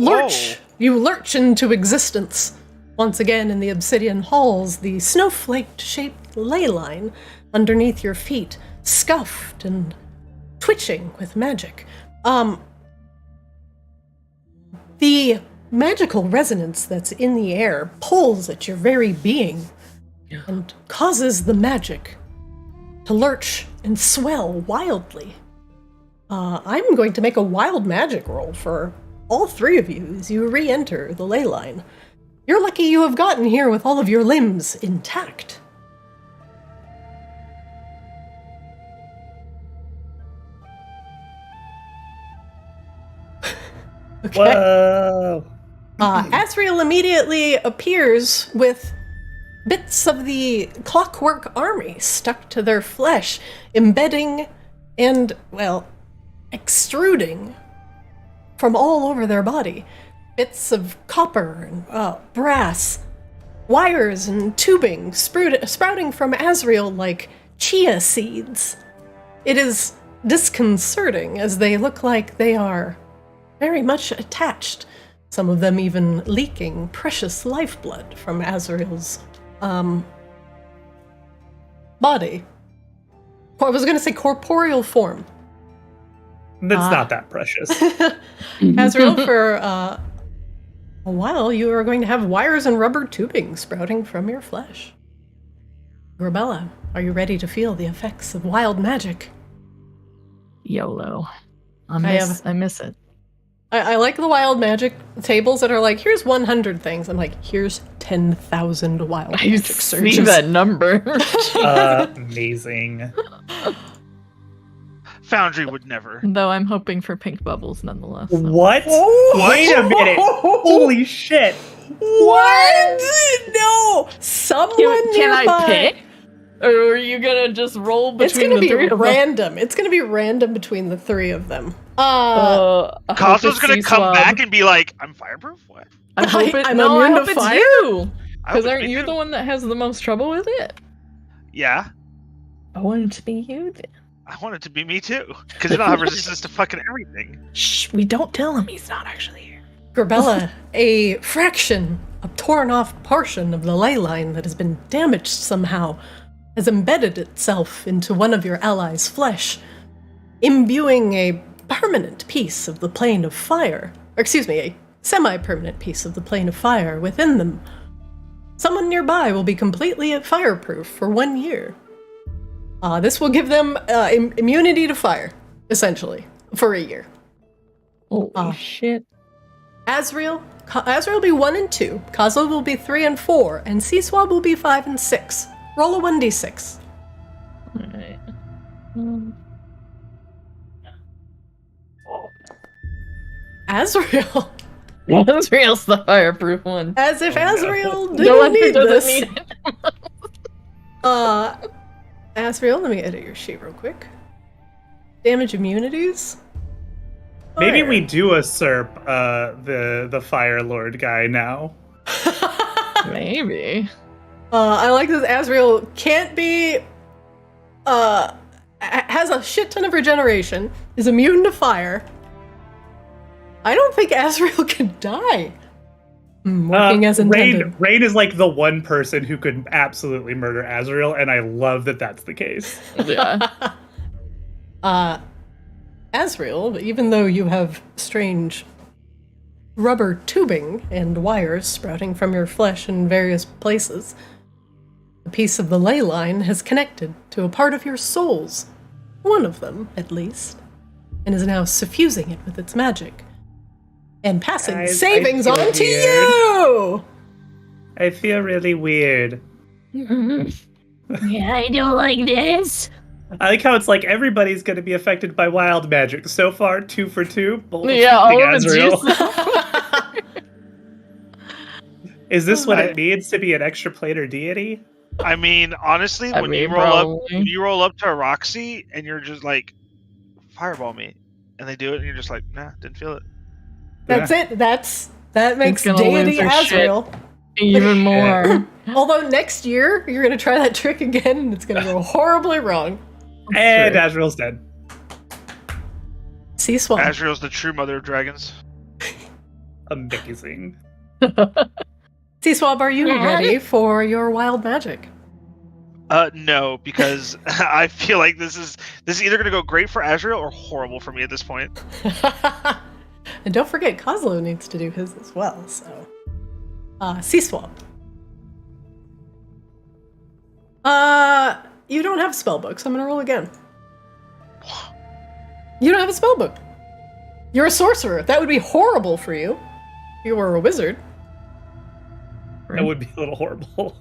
lurch into existence. Once again in the Obsidian Halls, the snowflake-shaped ley line underneath your feet, scuffed and twitching with magic. The magical resonance that's in the air pulls at your very being and causes the magic to lurch and swell wildly. I'm going to make a wild magic roll for all three of you as you re-enter the ley line. You're lucky you have gotten here with all of your limbs intact. Okay. Whoa! Azrael immediately appears with bits of the clockwork army stuck to their flesh, embedding and, well, extruding from all over their body. Bits of copper and brass, wires and tubing sprouting from Azrael like chia seeds. It is disconcerting as they look like they are very much attached, some of them even leaking precious lifeblood from Azrael's body. I was going to say corporeal form. That's not that precious. Azrael, for a while, you are going to have wires and rubber tubing sprouting from your flesh. Grabella, are you ready to feel the effects of wild magic? YOLO. I miss it. I like the wild magic tables that are like, here's 100 things. I'm like, here's 10,000 wild magic searches. See that number. Amazing. Foundry would never. Though I'm hoping for pink bubbles nonetheless. So. What? Wait a minute. Holy shit. What? No. Someone Can nearby. I pick? Or are you gonna just roll between the three of them? It's gonna be random. It's gonna be random between the three of them. Cosmo's gonna come back and be like, I'm fireproof? What? I'm hoping, I'm no, I immune hope to it's fire? you! Because would aren't be you too. the one that has the most trouble with it? Yeah. I want it to be you then. I want it to be me too. Because then I'll have resistance to fucking everything. Shh, we don't tell him he's not actually here. Grabella, a fraction, a torn off portion of the ley line that has been damaged somehow, has embedded itself into one of your allies' flesh, imbuing a permanent piece of the plane of fire, or excuse me, a semi-permanent piece of the plane of fire within them. Someone nearby will be completely fireproof for 1 year. This will give them immunity to fire, essentially, for a year. Oh, shit. Azrael will be 1 and 2, Kazo will be 3 and 4, and C-Swab will be 5 and 6. Roll a 1d6. Alright. Azrael. Azrael's the fireproof one. As if Azrael No didn't one need doesn't this. need it. Azrael, let me edit your sheet real quick. Damage immunities. Maybe Fire. we do usurp the Fire Lord guy now. Maybe. I like this. Azrael can't be. Has a shit ton of regeneration. Is immune to fire. I don't think Azrael can die. Working as intended. Rain is like the one person who could absolutely murder Azrael, and I love that that's the case. Yeah. Azrael, even though you have strange rubber tubing and wires sprouting from your flesh in various places, a piece of the ley line has connected to a part of your souls, one of them at least, and is now suffusing it with its magic. And passing Guys, savings I feel on to weird. you! I feel really weird. Yeah, I don't like this. I like how it's like everybody's going to be affected by wild magic. So far, 2 for 2. Yeah, all of it's Azrael. useless. Is this what it means to be an extra planar deity? I mean, honestly, when you roll up to a Roxy and you're just like, fireball me, and they do it, and you're just like, nah, didn't feel it. That's it. That makes gonna deity lose her Azrael. Even more. Although next year, you're going to try that trick again, and it's going to go horribly wrong. And Azrael's dead. C-Swab. Azrael's the true mother of dragons. Amazing. C-Swab, are you ready for your wild magic? No, because I feel like this is either going to go great for Azrael or horrible for me at this point. And don't forget, Kozlo needs to do his as well, so. C-Swab. You don't have a spell book, so I'm gonna roll again. You don't have a spell book. You're a sorcerer. That would be horrible for you. If you were a wizard. That would be a little horrible.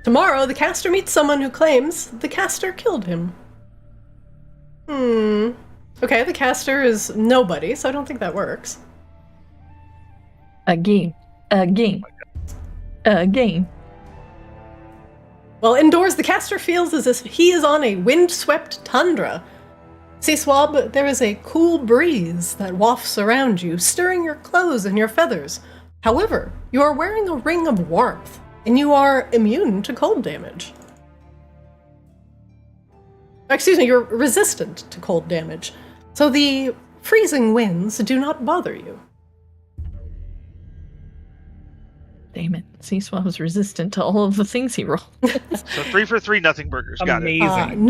Tomorrow, the caster meets someone who claims the caster killed him. Okay, the caster is nobody, so I don't think that works. Again. Well, indoors, the caster feels as if he is on a wind-swept tundra. Sea Swab, there is a cool breeze that wafts around you, stirring your clothes and your feathers. However, you are wearing a ring of warmth, and you are immune to cold damage. Excuse me, you're resistant to cold damage, so the freezing winds do not bother you. Damn it. Sea Swab's resistant to all of the things he rolled. So 3 for 3, nothing burgers. Got it. Amazing.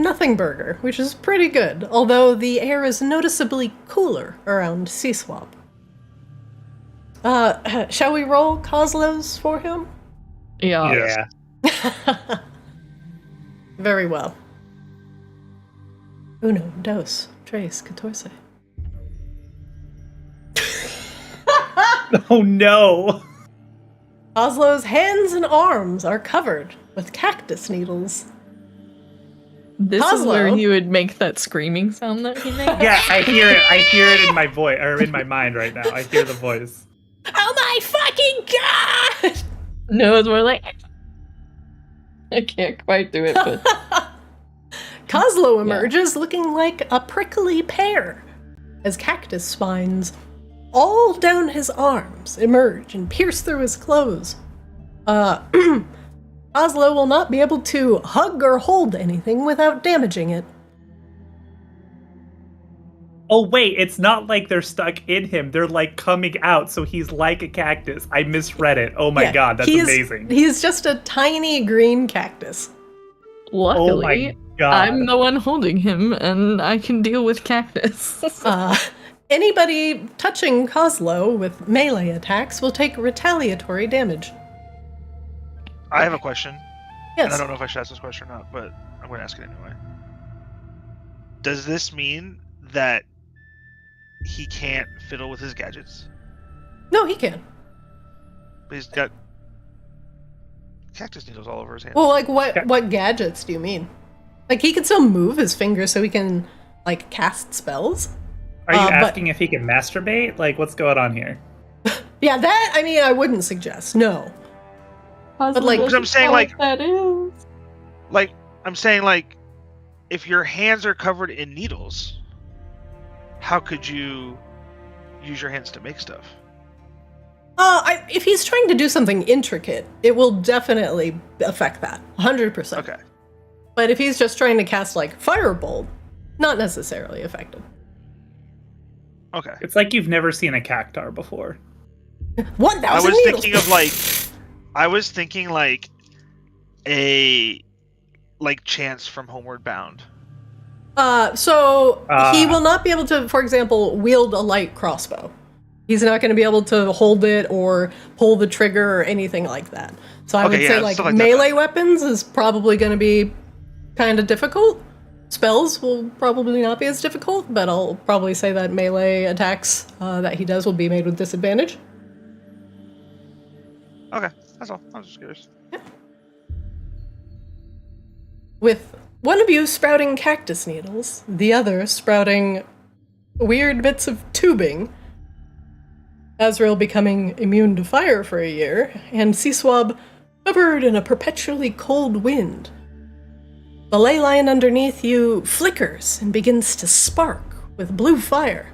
Nothing burger, which is pretty good, although the air is noticeably cooler around Sea Swab. Shall we roll Kozlos for him? Yeah. Very well. Uno, dos, tres, catorce. Oh no! Kozlo's hands and arms are covered with cactus needles. This is where he would make that screaming sound that he made? Yeah, I hear it. I hear it in my voice, or in my mind right now. I hear the voice. Oh my fucking god! No, it's more like... I can't quite do it, but... Kozlo emerges looking like a prickly pear, as cactus spines all down his arms emerge and pierce through his clothes. Kozlo will not be able to hug or hold anything without damaging it. Oh wait, it's not like they're stuck in him. They're like coming out, so he's like a cactus. I misread it. Oh my god, that's amazing. He's just a tiny green cactus. Luckily, I'm the one holding him, and I can deal with cactus. Anybody touching Kozlo with melee attacks will take retaliatory damage. I have a question. Yes. And I don't know if I should ask this question or not, but I'm going to ask it anyway. Does this mean that he can't fiddle with his gadgets? No, he can. But he's got cactus needles all over his hands. Well, like, what gadgets do you mean? Like, he can still move his fingers so he can, like, cast spells. Are you asking if he can masturbate? Like, what's going on here? Yeah, that, I mean, I wouldn't suggest. No. But, like, I'm saying, like, that is. Like, I'm saying, like, if your hands are covered in needles, how could you use your hands to make stuff? If he's trying to do something intricate, it will definitely affect that. 100%. Okay. But if he's just trying to cast, like, Firebolt, not necessarily affected. Okay. It's like you've never seen a cactar before. 1,000 I was needles. thinking of, like, a Chance from Homeward Bound. He will not be able to, for example, wield a light crossbow. He's not going to be able to hold it or pull the trigger or anything like that. So I would say, like melee weapons is probably going to be kind of difficult. Spells will probably not be as difficult, but I'll probably say that melee attacks that he does will be made with disadvantage. Okay, that's all. I was just curious. Yeah. With one of you sprouting cactus needles, the other sprouting weird bits of tubing, Azrael becoming immune to fire for a year, and Sea Swab covered in a perpetually cold wind. The ley line underneath you flickers and begins to spark with blue fire.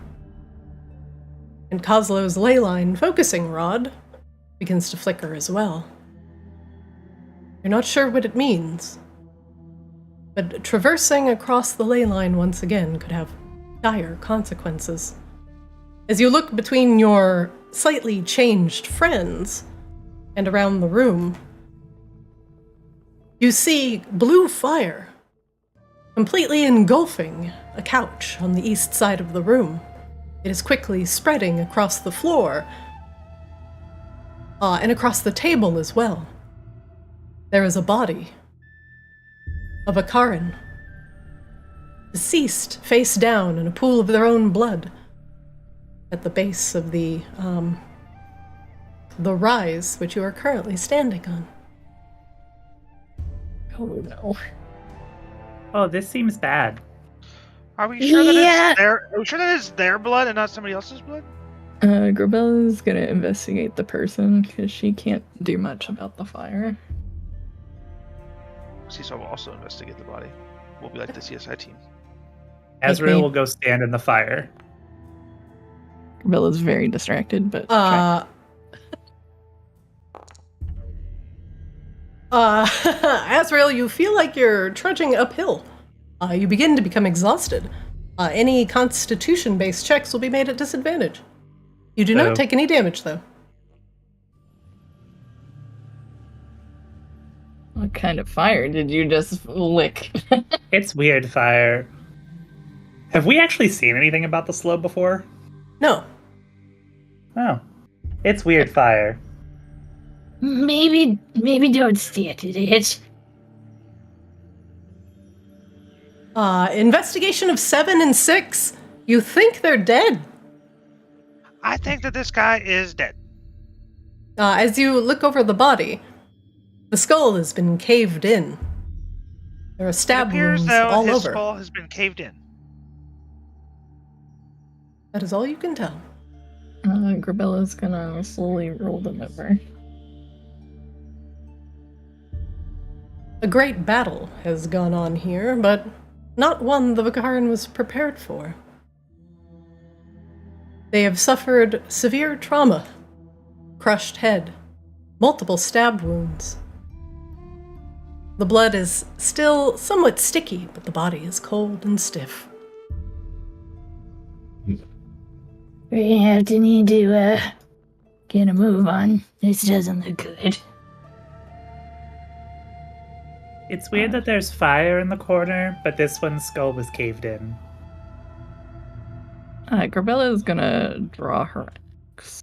And Kozlo's ley line focusing rod begins to flicker as well. You're not sure what it means, but traversing across the ley line once again could have dire consequences. As you look between your slightly changed friends and around the room, you see blue fire completely engulfing a couch on the east side of the room. It is quickly spreading across the floor and across the table as well. There is a body of a Karin, deceased, face down in a pool of their own blood at the base of the rise which you are currently standing on. Oh no. Oh, this seems bad. Are we sure that it's their blood and not somebody else's blood? Grabella's gonna investigate the person because she can't do much about the fire. Seesaw will also investigate the body. We'll be like the CSI team. Azrael will go stand in the fire. Camilla's very distracted, but Azrael, you feel like you're trudging uphill. You begin to become exhausted. Any constitution-based checks will be made at disadvantage. You do not take any damage, though. What kind of fire did you just lick? It's weird fire. Have we actually seen anything about the slope before? No. Oh. It's weird fire. Maybe don't stand in it. Investigation of 7 and 6. You think they're dead. I think that this guy is dead. As you look over the body, the skull has been caved in. There are stab wounds all his over. skull has been caved in. That is all you can tell. Grabella's gonna slowly roll them over. A great battle has gone on here, but not one the Vikaran was prepared for. They have suffered severe trauma, crushed head, multiple stab wounds. The blood is still somewhat sticky, but the body is cold and stiff. We have to need to get a move on. This doesn't look good. It's weird that there's fire in the corner, but this one's skull was caved in. Grabella is gonna draw her axe.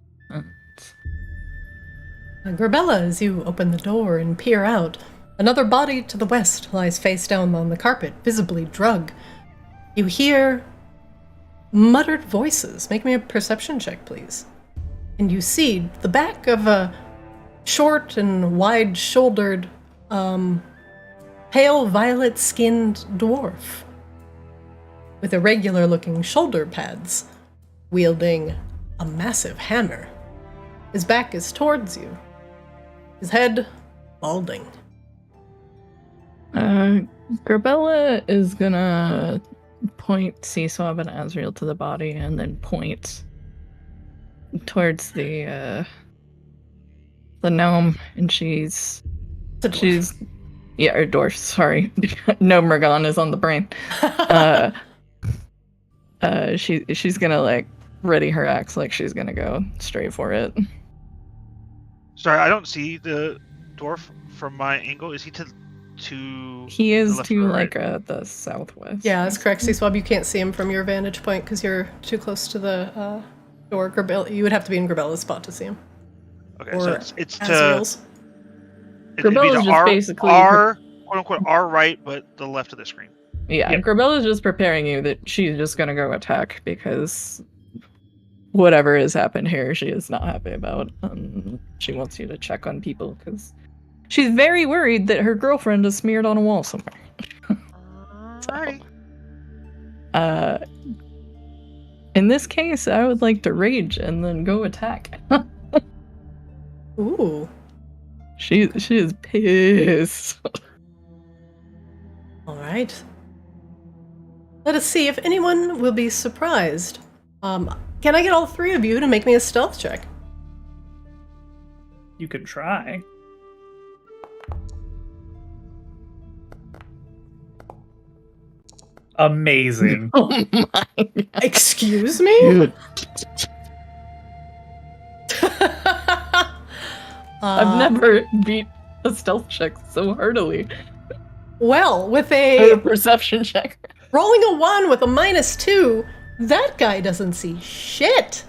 Grabella, as you open the door and peer out, another body to the west lies face down on the carpet, visibly drug. You hear muttered voices. Make me a perception check, please. And you see the back of a short and wide-shouldered, pale violet-skinned dwarf with irregular-looking shoulder pads, wielding a massive hammer. His back is towards you, his head balding. Grabella is gonna point Seaswab and Azrael to the body and then point towards the gnome, and she's yeah, or dwarf, sorry. No, Mergon is on the brain. She's gonna like ready her axe, like she's gonna go straight for it. Sorry, I don't see the dwarf from my angle. Is he to he is the to right? like the southwest. Yeah, that's correct, Seaswab. You can't see him from your vantage point because you're too close to the door. You would have to be in Grabella's spot to see him. Okay, or so it's to Azrael's. Grabella's just basically our quote unquote our right, but the left of the screen. Yeah, yep. Grabella's just preparing you that she's just gonna go attack because whatever has happened here, she is not happy about. She wants you to check on people because she's very worried that her girlfriend is smeared on a wall somewhere. Alright. In this case, I would like to rage and then go attack. Ooh. She is pissed. All right. Let us see if anyone will be surprised. Can I get all three of you to make me a stealth check? You could try. Amazing. Oh my God. Excuse me? I've never beat a stealth check so heartily. Well, with a perception check. Rolling a 1 with a -2, that guy doesn't see shit.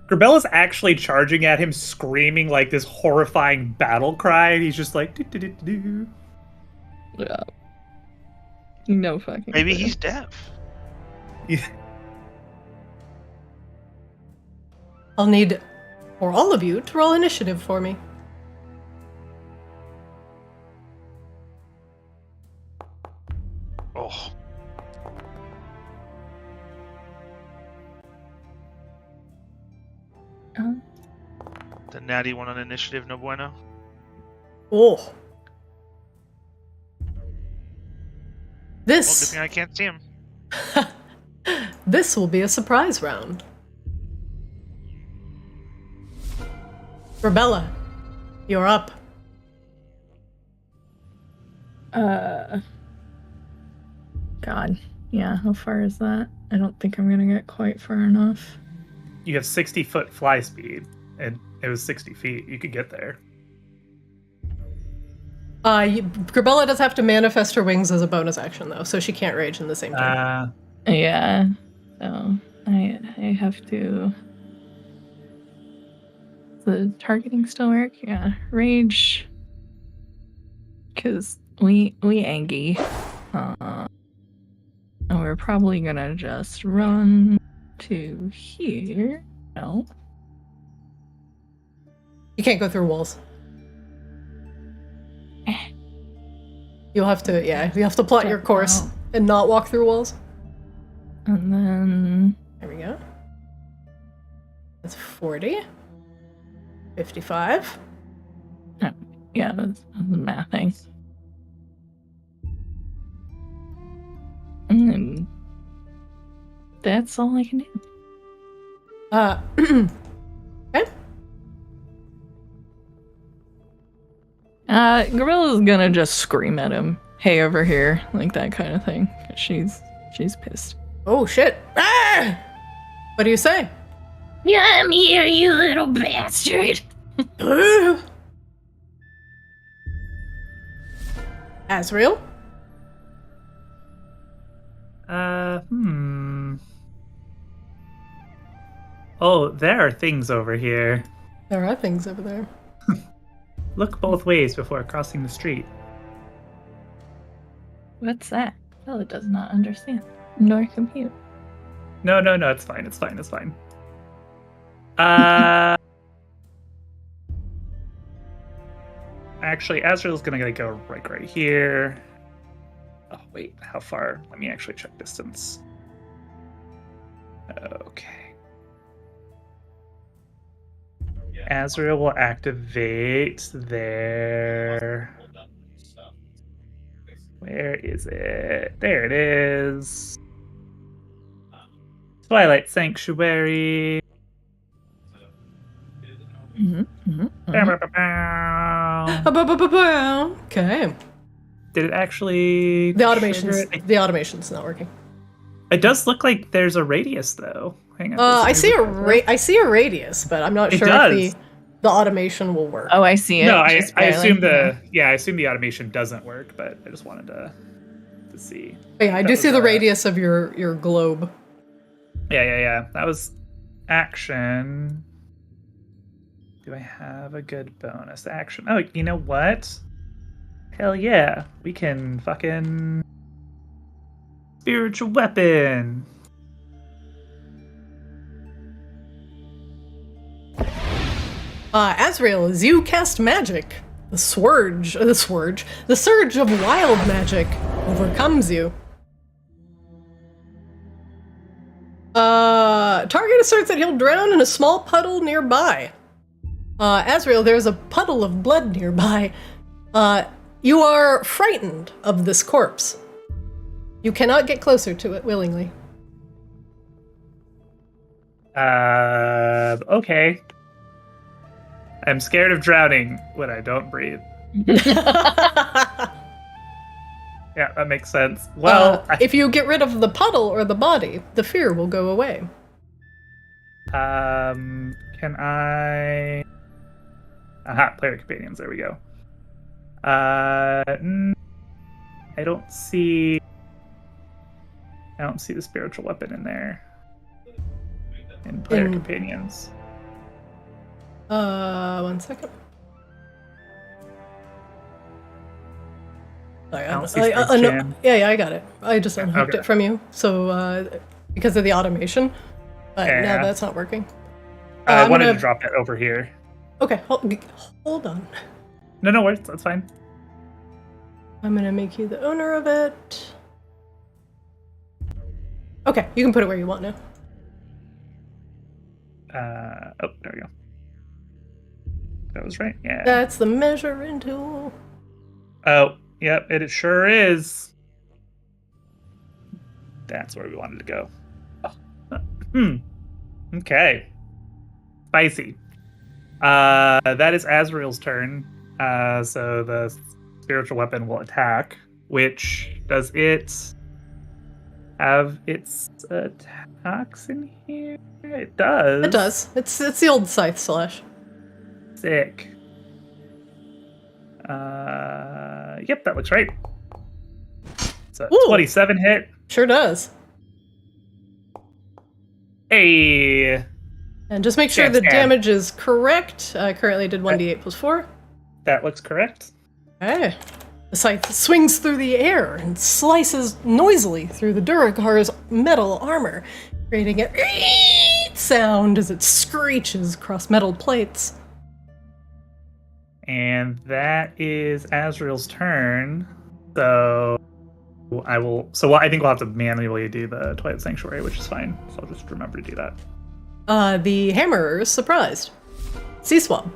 Grabella's actually charging at him, screaming like this horrifying battle cry, and he's just like, do. Yeah. No fucking Maybe clue. he's deaf. Yeah. I'll need for all of you to roll initiative for me. Oh. The natty one on initiative, no bueno. Oh. Well, good thing I can't see him. this will be a surprise round. Rebella, you're up. God. Yeah, how far is that? I don't think I'm gonna get quite far enough. You have 60-foot fly speed, and it was 60 feet. You could get there. Rebella does have to manifest her wings as a bonus action, though, so she can't rage in the same turn. Yeah. So, I have to... Does the targeting still work? Yeah. Rage. Because we Angie. And we're probably gonna just run to here. No. You can't go through walls. You'll have to, you have to plot your course and not walk through walls. And then... There we go. That's 40. 55. Yeah, that's mathing. And that's all I can do. Okay. Gorilla's gonna just scream at him. Hey, over here. Like that kind of thing. She's pissed. Oh, shit. Ah! What do you say? Come here, you little bastard. Azrael? Oh, there are things over here. There are things over there. Look both ways before crossing the street. What's that? Bella does not understand. Nor compute. No, it's fine. Actually, Azrael's gonna go right here. Oh, wait, how far? Let me actually check distance. Okay. Azrael will activate there. Where is it? There it is. Twilight Sanctuary. Okay. Did it actually? The automation's not working. It does look like there's a radius, though. Hang on. I see a radius, but I'm not sure if the automation will work. Oh, I see it. No, I assume the automation doesn't work, but I just wanted to see. Yeah, I do see the radius of your globe. Yeah. That was action. Do I have a good bonus action? Oh, you know what? Hell yeah. We can fucking... Spiritual weapon. Azrael, as you cast magic, the surge of wild magic overcomes you. Target asserts that he'll drown in a small puddle nearby. Azrael, there's a puddle of blood nearby. You are frightened of this corpse. You cannot get closer to it willingly. Okay. I'm scared of drowning when I don't breathe. Yeah, that makes sense. Well, if you get rid of the puddle or the body, the fear will go away. Can I... Aha, player companions, there we go. I don't see the spiritual weapon in there. In player companions. 1 second. Sorry, I got it. I just unhooked it from you. So, because of the automation. But now that's not working. I wanted to drop it over here. Okay, hold on. No worries, that's fine. I'm gonna make you the owner of it. Okay, you can put it where you want now. There we go. That was right, yeah. That's the measuring tool. Oh, yep, it sure is. That's where we wanted to go. Oh, Okay. Spicy. That is Azrael's turn. So the spiritual weapon will attack. Which does it have its attacks in here? It does. It does. It's the old scythe slash. Sick. Yep, that looks right. It's a 27 hit. Sure does. Hey. And just make sure the damage is correct. I currently did 1d8 plus 4. That looks correct. Okay. The scythe swings through the air and slices noisily through the Duragar's metal armor, creating a sound as it screeches across metal plates. And that is Azrael's turn. So I think we'll have to manually do the Twilight Sanctuary, which is fine. So I'll just remember to do that. The Hammerer is surprised. Sea Swab.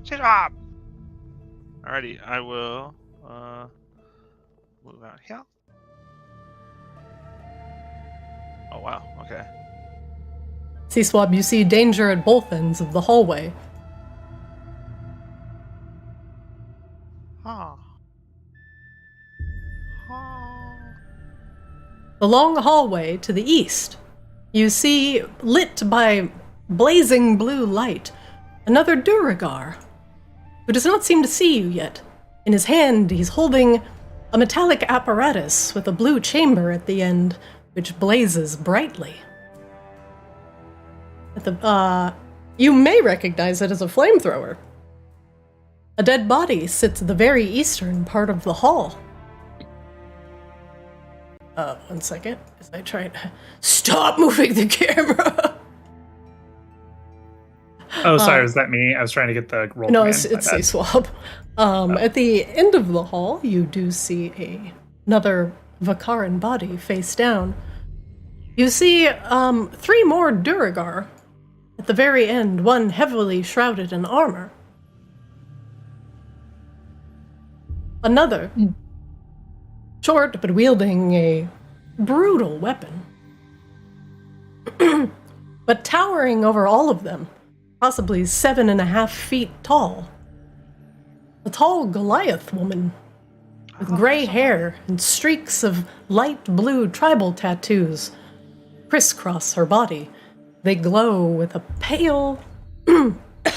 Sea Swab! Alrighty, I will move out here. Oh wow, okay. Sea Swab, you see danger at both ends of the hallway. The long hallway to the east, you see, lit by blazing blue light, another Duragar, who does not seem to see you yet. In his hand, he's holding a metallic apparatus with a blue chamber at the end, which blazes brightly. You may recognize it as a flamethrower. A dead body sits at the very eastern part of the hall. 1 second, as I try to stop moving the camera. Oh, sorry, was that me? I was trying to get the roll. No, it's a swab. At the end of the hall, you do see another Vakaran body face down. You see 3 more Duragar at the very end, one heavily shrouded in armor. Another, short but wielding a brutal weapon. But towering over all of them, possibly 7.5 feet tall. A tall Goliath woman with gray hair and streaks of light blue tribal tattoos crisscross her body. They glow with a pale, a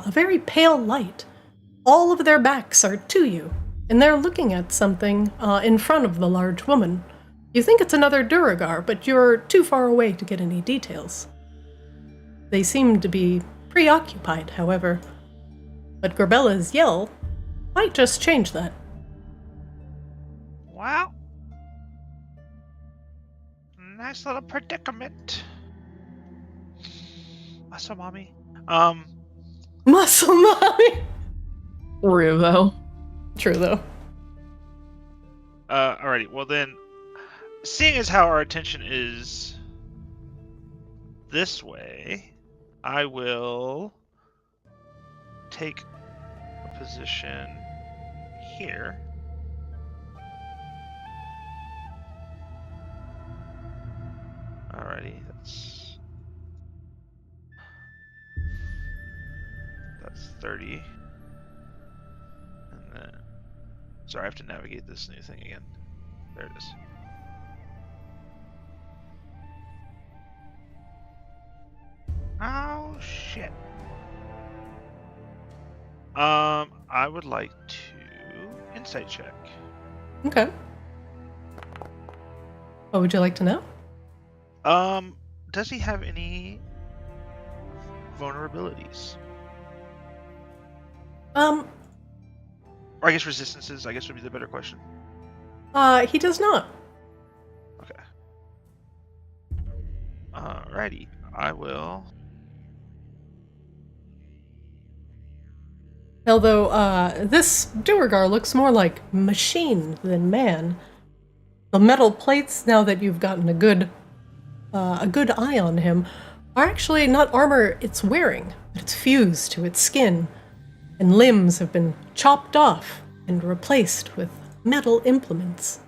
very pale light. All of their backs are to you, and they're looking at something in front of the large woman. You think it's another Duragar, but you're too far away to get any details. They seem to be preoccupied, however, but Gorbella's yell might just change that. Wow. Nice little predicament. Muscle mommy. Muscle mommy! True, though. Alrighty, well then, seeing as how our attention is this way, I will take a position here. Alrighty, that's 30. And then, sorry, I have to navigate this new thing again. There it is. Oh shit. I would like to insight check. Okay. What would you like to know? Does he have any vulnerabilities? Or I guess resistances, I guess would be the better question. He does not. Okay. Alrighty, I will. Although, this Duragar looks more like machine than man. The metal plates, now that you've gotten a good eye on him, are actually not armor it's wearing, but it's fused to its skin, and limbs have been chopped off and replaced with metal implements.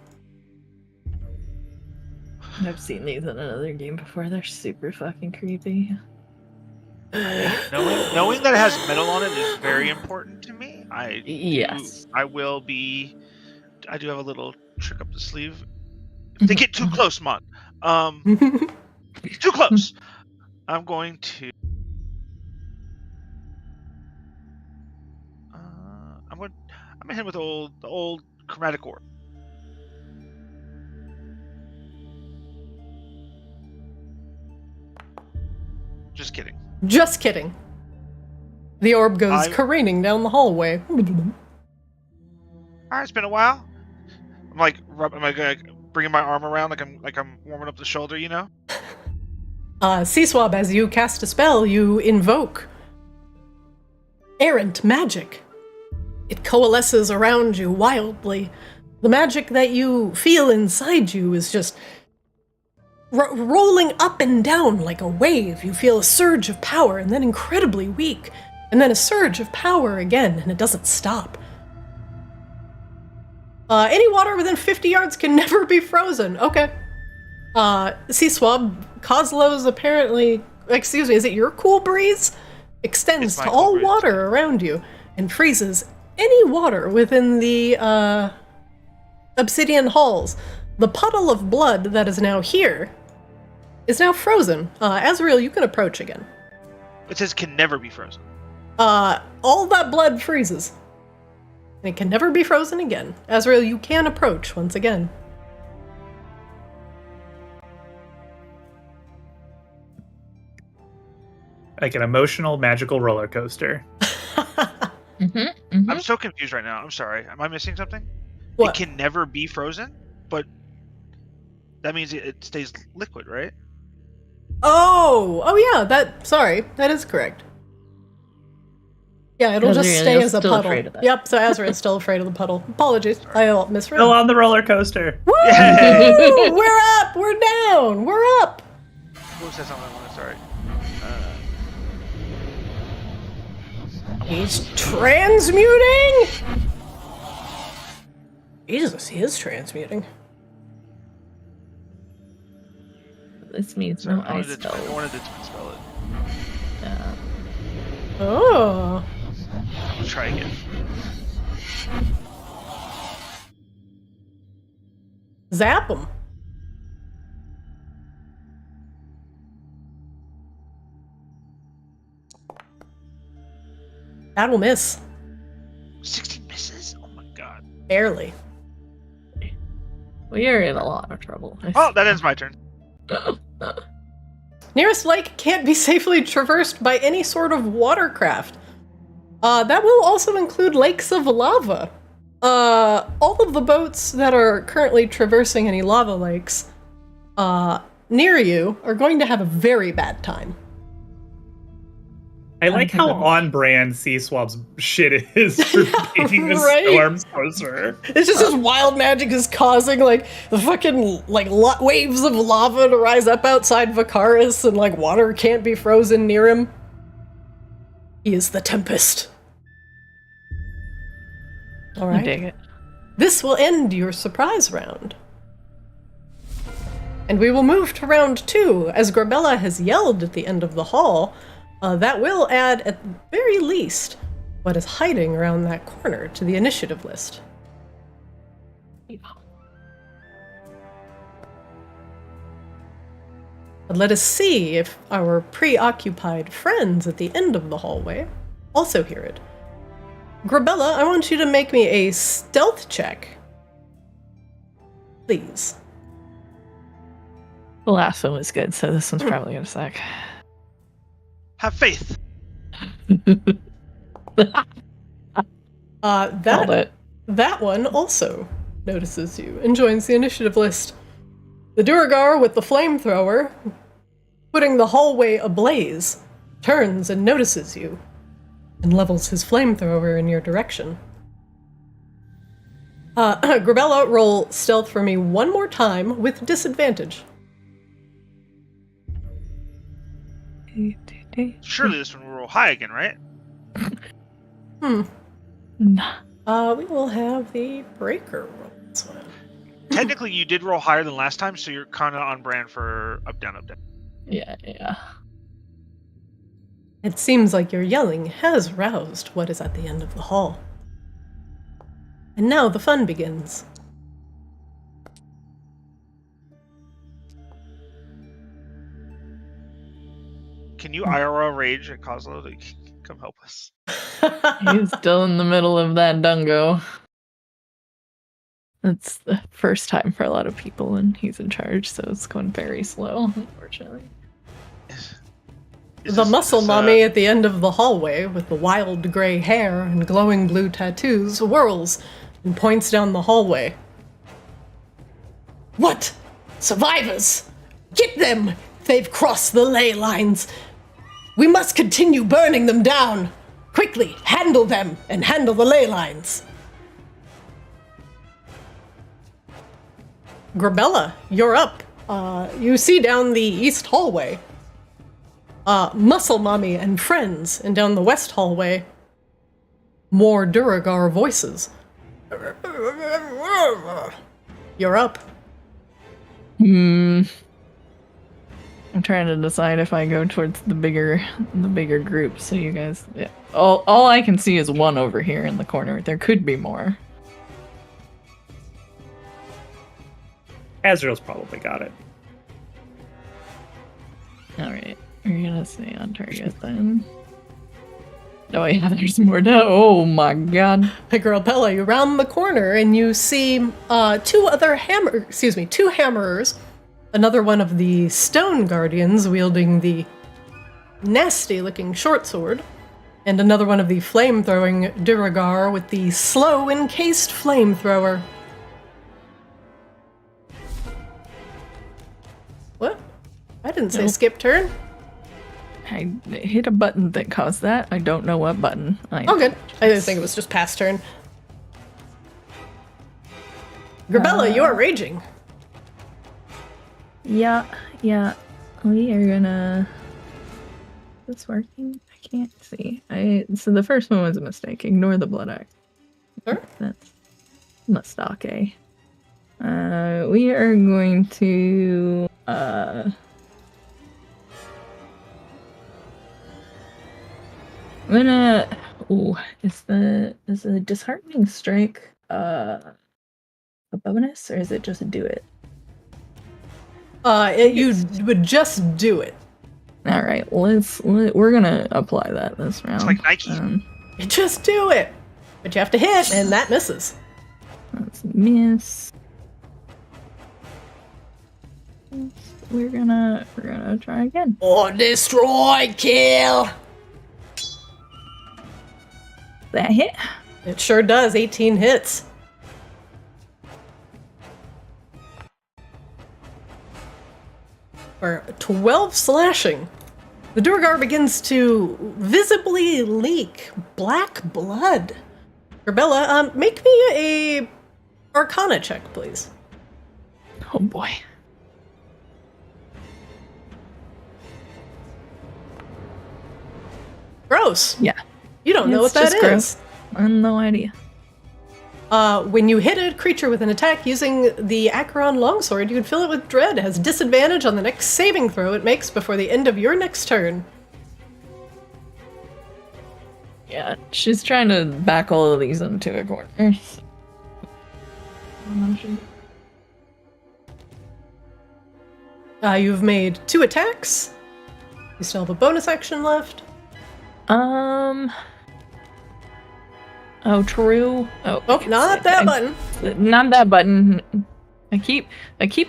I've seen these in another game before. They're super fucking creepy. Knowing that it has metal on it is very important to me. Yes. I do have a little trick up the sleeve. If they get too close, Mon. Too close. I'm going to. I'm gonna hit him with the old chromatic orb. Just kidding. Just kidding. The orb goes careening down the hallway. Alright, it's been a while. I'm like, am I bringing my arm around like I'm warming up the shoulder, you know? Seaswab, as you cast a spell, you invoke errant magic. It coalesces around you wildly. The magic that you feel inside you is just rolling up and down like a wave. You feel a surge of power and then incredibly weak, and then a surge of power again, and it doesn't stop. Any water within 50 yards can never be frozen. Okay. Seaswab, Kozlo's apparently, excuse me, is it your cool breeze? Extends to all water around you and freezes any water within the Obsidian Halls. The puddle of blood that is now here is now frozen. Azrael, you can approach again. It says can never be frozen. All that blood freezes. And it can never be frozen again. Azrael, you can approach once again. Like an emotional, magical roller coaster. I'm so confused right now. I'm sorry. Am I missing something? What? It can never be frozen, but that means it stays liquid, right? Oh yeah. That is correct. Yeah, it'll just stay as a puddle. Yep. So Azrael's still afraid of the puddle. Apologies, I misread. Still on the roller coaster. Woo! We're up. We're down. We're up. Who said something? Sorry. He's transmuting? Jesus, he is transmuting. This means no ice spell. I wanted to spell it. Yeah. Oh. Let's try again. Zap him. That will miss. 16 misses? Oh my god. Barely. We are in a lot of trouble. Oh, that ends my turn. Nearest lake can't be safely traversed by any sort of watercraft. That will also include lakes of lava. All of the boats that are currently traversing any lava lakes near you are going to have a very bad time. I like how on-brand Seaswab's shit is for making the storms closer. It's just this wild magic is causing, like, the fucking, like, waves of lava to rise up outside Vicaris, and, like, water can't be frozen near him. He is the Tempest. Alright. Dang it. This will end your surprise round. And we will move to round 2, as Grabella has yelled at the end of the hall. That will add, at the very least, what is hiding around that corner to the initiative list. But let us see if our preoccupied friends at the end of the hallway also hear it. Grabella, I want you to make me a stealth check. Please. The last one was good, so this one's probably gonna suck. Have faith. That one also notices you and joins the initiative list. The Duergar with the flamethrower, putting the hallway ablaze, turns and notices you and levels his flamethrower in your direction. Grabella, roll stealth for me one more time with disadvantage. Surely this one will roll high again, right? We will have the breaker roll this one. technically you did roll higher than last time, so you're kind of on brand for up, down, up, down. Yeah. It seems like your yelling has roused what is at the end of the hall. And now the fun begins. Can you IRL rage at Kozlo to come help us? He's still in the middle of that dungo. It's the first time for a lot of people, and he's in charge, so it's going very slow, unfortunately. The muscle mummy at the end of the hallway, with the wild gray hair and glowing blue tattoos, whirls and points down the hallway. What? Survivors! Get them! They've crossed the ley lines! We must continue burning them down! Quickly, handle them and handle the ley lines! Grabella, you're up. You see down the east hallway. Muscle Mommy and friends, and down the west hallway, more Duragar voices. You're up. I'm trying to decide if I go towards the bigger group. So you guys, yeah. All I can see is one over here in the corner. There could be more. Azrael's probably got it. All right. We're gonna stay on target then. Oh yeah, there's more down. Oh my god. Grabella, you round the corner and you see two hammerers. Another one of the stone guardians wielding the nasty-looking short sword. And another one of the flame-throwing Duragar with the slow encased flamethrower. What? I didn't say skip turn. I hit a button that caused that. I don't know what button. Oh, good. I didn't think it was just pass turn. Grabella, you're raging. Yeah. We are gonna... Is this working? I can't see. So the first one was a mistake. Ignore the blood act. Sure. That's mistake. We are going to... I'm gonna... Ooh, is the disheartening strike a bonus, or is it just do it? You would just do it. All right, we're gonna apply that this round. It's like Nike. You just do it, but you have to hit, and that misses. That's a miss. We're gonna try again. Or destroy, kill. That hit. It sure does. 18 hits. For 12 slashing. The Duragar begins to visibly leak black blood. Grabella, make me a Arcana check, please. Oh boy. Gross. Yeah. You don't know what that is. Gross. I have no idea. When you hit a creature with an attack using the Acheron longsword, you can fill it with dread. It has disadvantage on the next saving throw it makes before the end of your next turn. Yeah, she's trying to back all of these into a corner. You've made 2 attacks. You still have a bonus action left. Oh, true. Oh, not that button. Not that button. I keep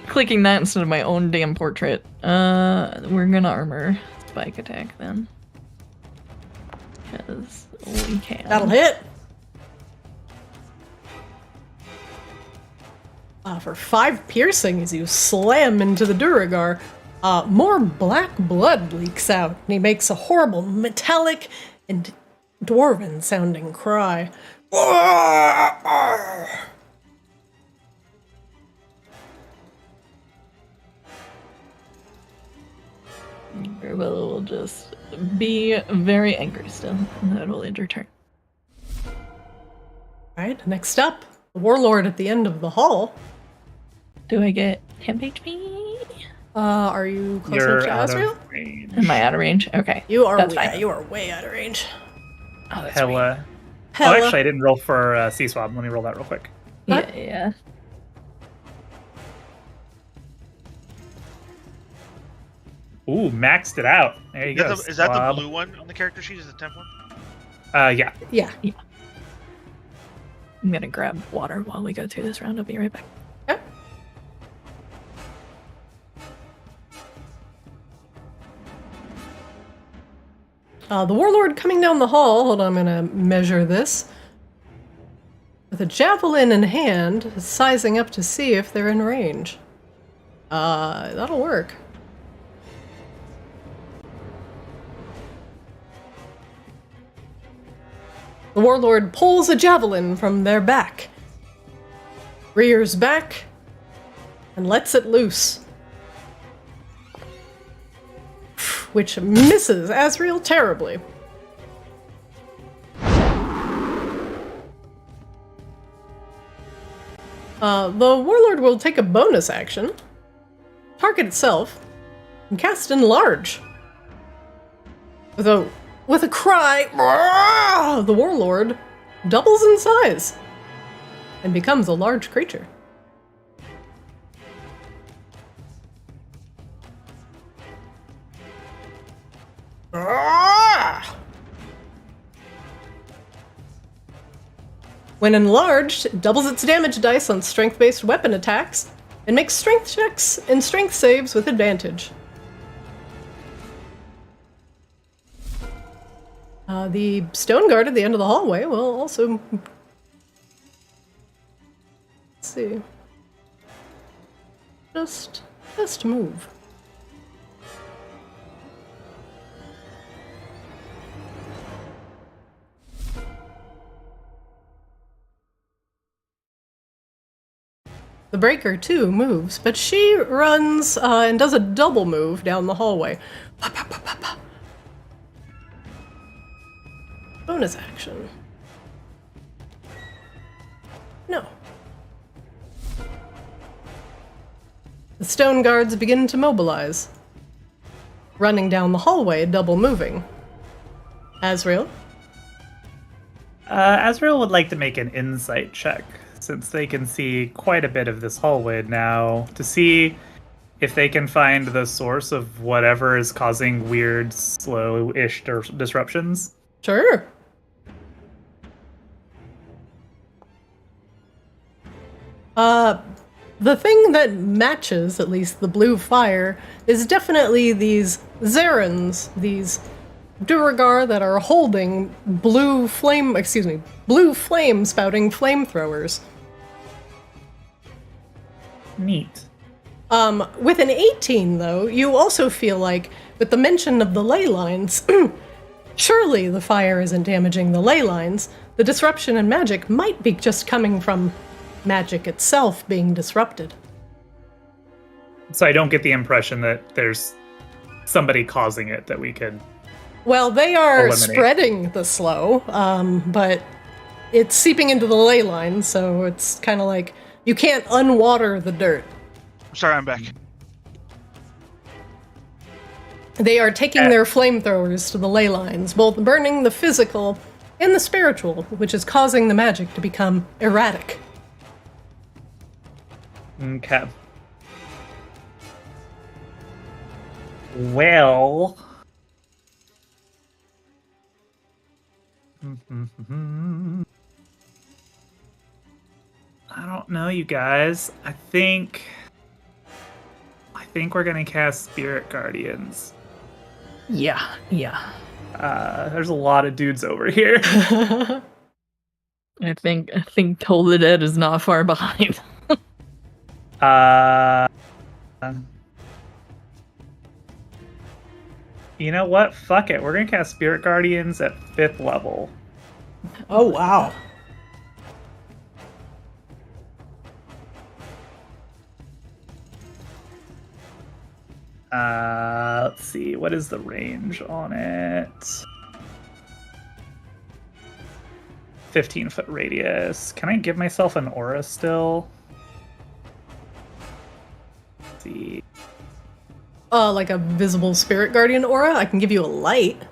clicking that instead of my own damn portrait. We're gonna armor spike attack then. Because we can. That'll hit. For 5 piercing as you slam into the Duragar, more black blood leaks out, and he makes a horrible metallic and dwarven-sounding cry. Grabella will just be very angry still, and that'll end her turn. Alright, next up, the Warlord at the end of the hall. Do I get temp HP? Are you close enough to Azrael? Am I out of range? Okay. You are. You are way out of range. Oh, that's Hella. Oh, actually, I didn't roll for C-Swab. Let me roll that real quick. Yeah. Ooh, maxed it out. There you go. Is that the blue one on the character sheet? Is the temp one? Yeah. Yeah. I'm gonna grab water while we go through this round. I'll be right back. Okay. The warlord coming down the hall. Hold on, I'm gonna measure this. With a javelin in hand, sizing up to see if they're in range. That'll work. The warlord pulls a javelin from their back, rears back, and lets it loose. Which misses Azrael terribly. The warlord will take a bonus action, target itself, and cast Enlarge. With a cry, the warlord doubles in size and becomes a large creature. When enlarged, it doubles its damage dice on strength-based weapon attacks and makes strength checks and strength saves with advantage. The stone guard at the end of the hallway will also... Let's see. Just move. The breaker, too, moves, but she runs and does a double move down the hallway. Bonus action. No. The stone guards begin to mobilize, running down the hallway, double moving. Azrael? Azrael would like to make an insight check, since they can see quite a bit of this hallway now, to see if they can find the source of whatever is causing weird, slow-ish disruptions. Sure. The thing that matches, at least the blue fire, is definitely these Zarans, these Duragar that are holding blue flame spouting flamethrowers. Neat. With an 18, though, you also feel like, with the mention of the ley lines, surely the fire isn't damaging the ley lines. The disruption in magic might be just coming from magic itself being disrupted. So I don't get the impression that there's somebody causing it that we could... Well, they are eliminate. spreading the slow, but it's seeping into the ley lines, so it's kind of like you can't unwater the dirt. Sorry, I'm back. They are taking their flamethrowers to the ley lines, both burning the physical and the spiritual, which is causing the magic to become erratic. Okay. Well... I don't know, you guys. I think we're gonna cast Spirit Guardians. Yeah. There's a lot of dudes over here. I think Toll the Dead is not far behind. You know what? Fuck it. We're gonna cast Spirit Guardians at 5th level. Oh, wow. Let's see. What is the range on it? 15-foot radius. Can I give myself an aura still? see. Like a visible spirit guardian aura. I can give you a light.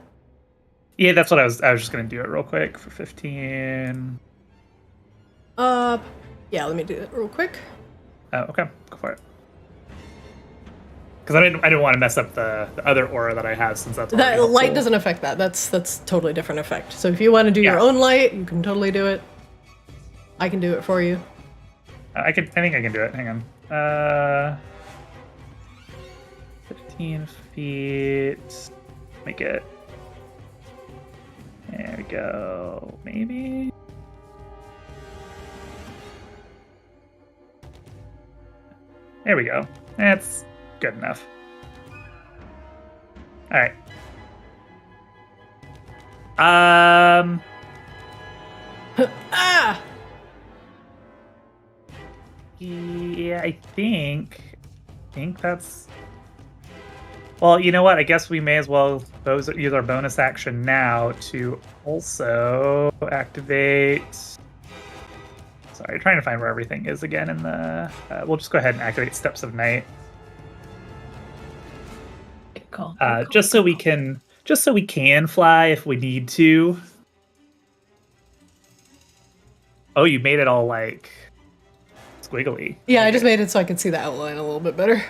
Yeah, that's what I was just gonna do it real quick for 15. Yeah, let me do it real quick. Oh, okay, go for it. Because I didn't want to mess up the other aura that I have, since that's that light doesn't affect that. That's totally different effect. So if you want to do your own light, you can totally do it. I can do it for you. I think I can do it. Hang on. 15 feet. Make it. There we go. Maybe. There we go. That's good enough. All right. Yeah, I think that's. Well, you know what? I guess we may as well use our bonus action now to also activate. Sorry, trying to find where everything is again in the. We'll just go ahead and activate Steps of Night. Just so we can fly if we need to. Oh, you made it all like squiggly. Yeah, I just made it so I could see the outline a little bit better.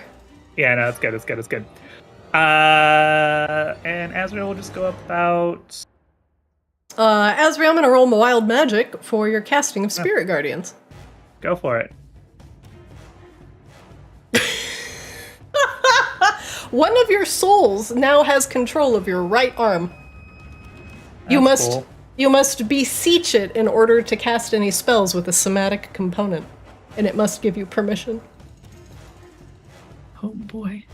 Yeah, no, it's good. And Azrael will just go up about. Azrael, I'm gonna roll my wild magic for your casting of Spirit Guardians. Go for it. One of your souls now has control of your right arm. You must beseech it in order to cast any spells with a somatic component, and it must give you permission. Oh boy.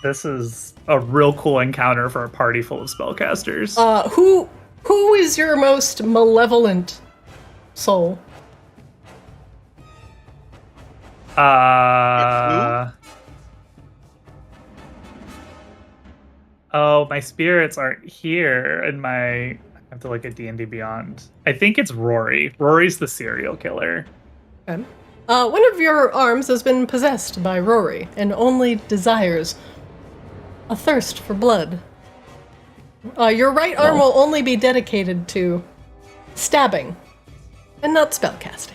This is a real cool encounter for a party full of spellcasters. Who is your most malevolent soul? Oh, my spirits aren't here, and I have to look at D&D Beyond. I think it's Rory. Rory's the serial killer. Okay. One of your arms has been possessed by Rory, and only desires a thirst for blood. Your right arm will only be dedicated to stabbing, and not spellcasting.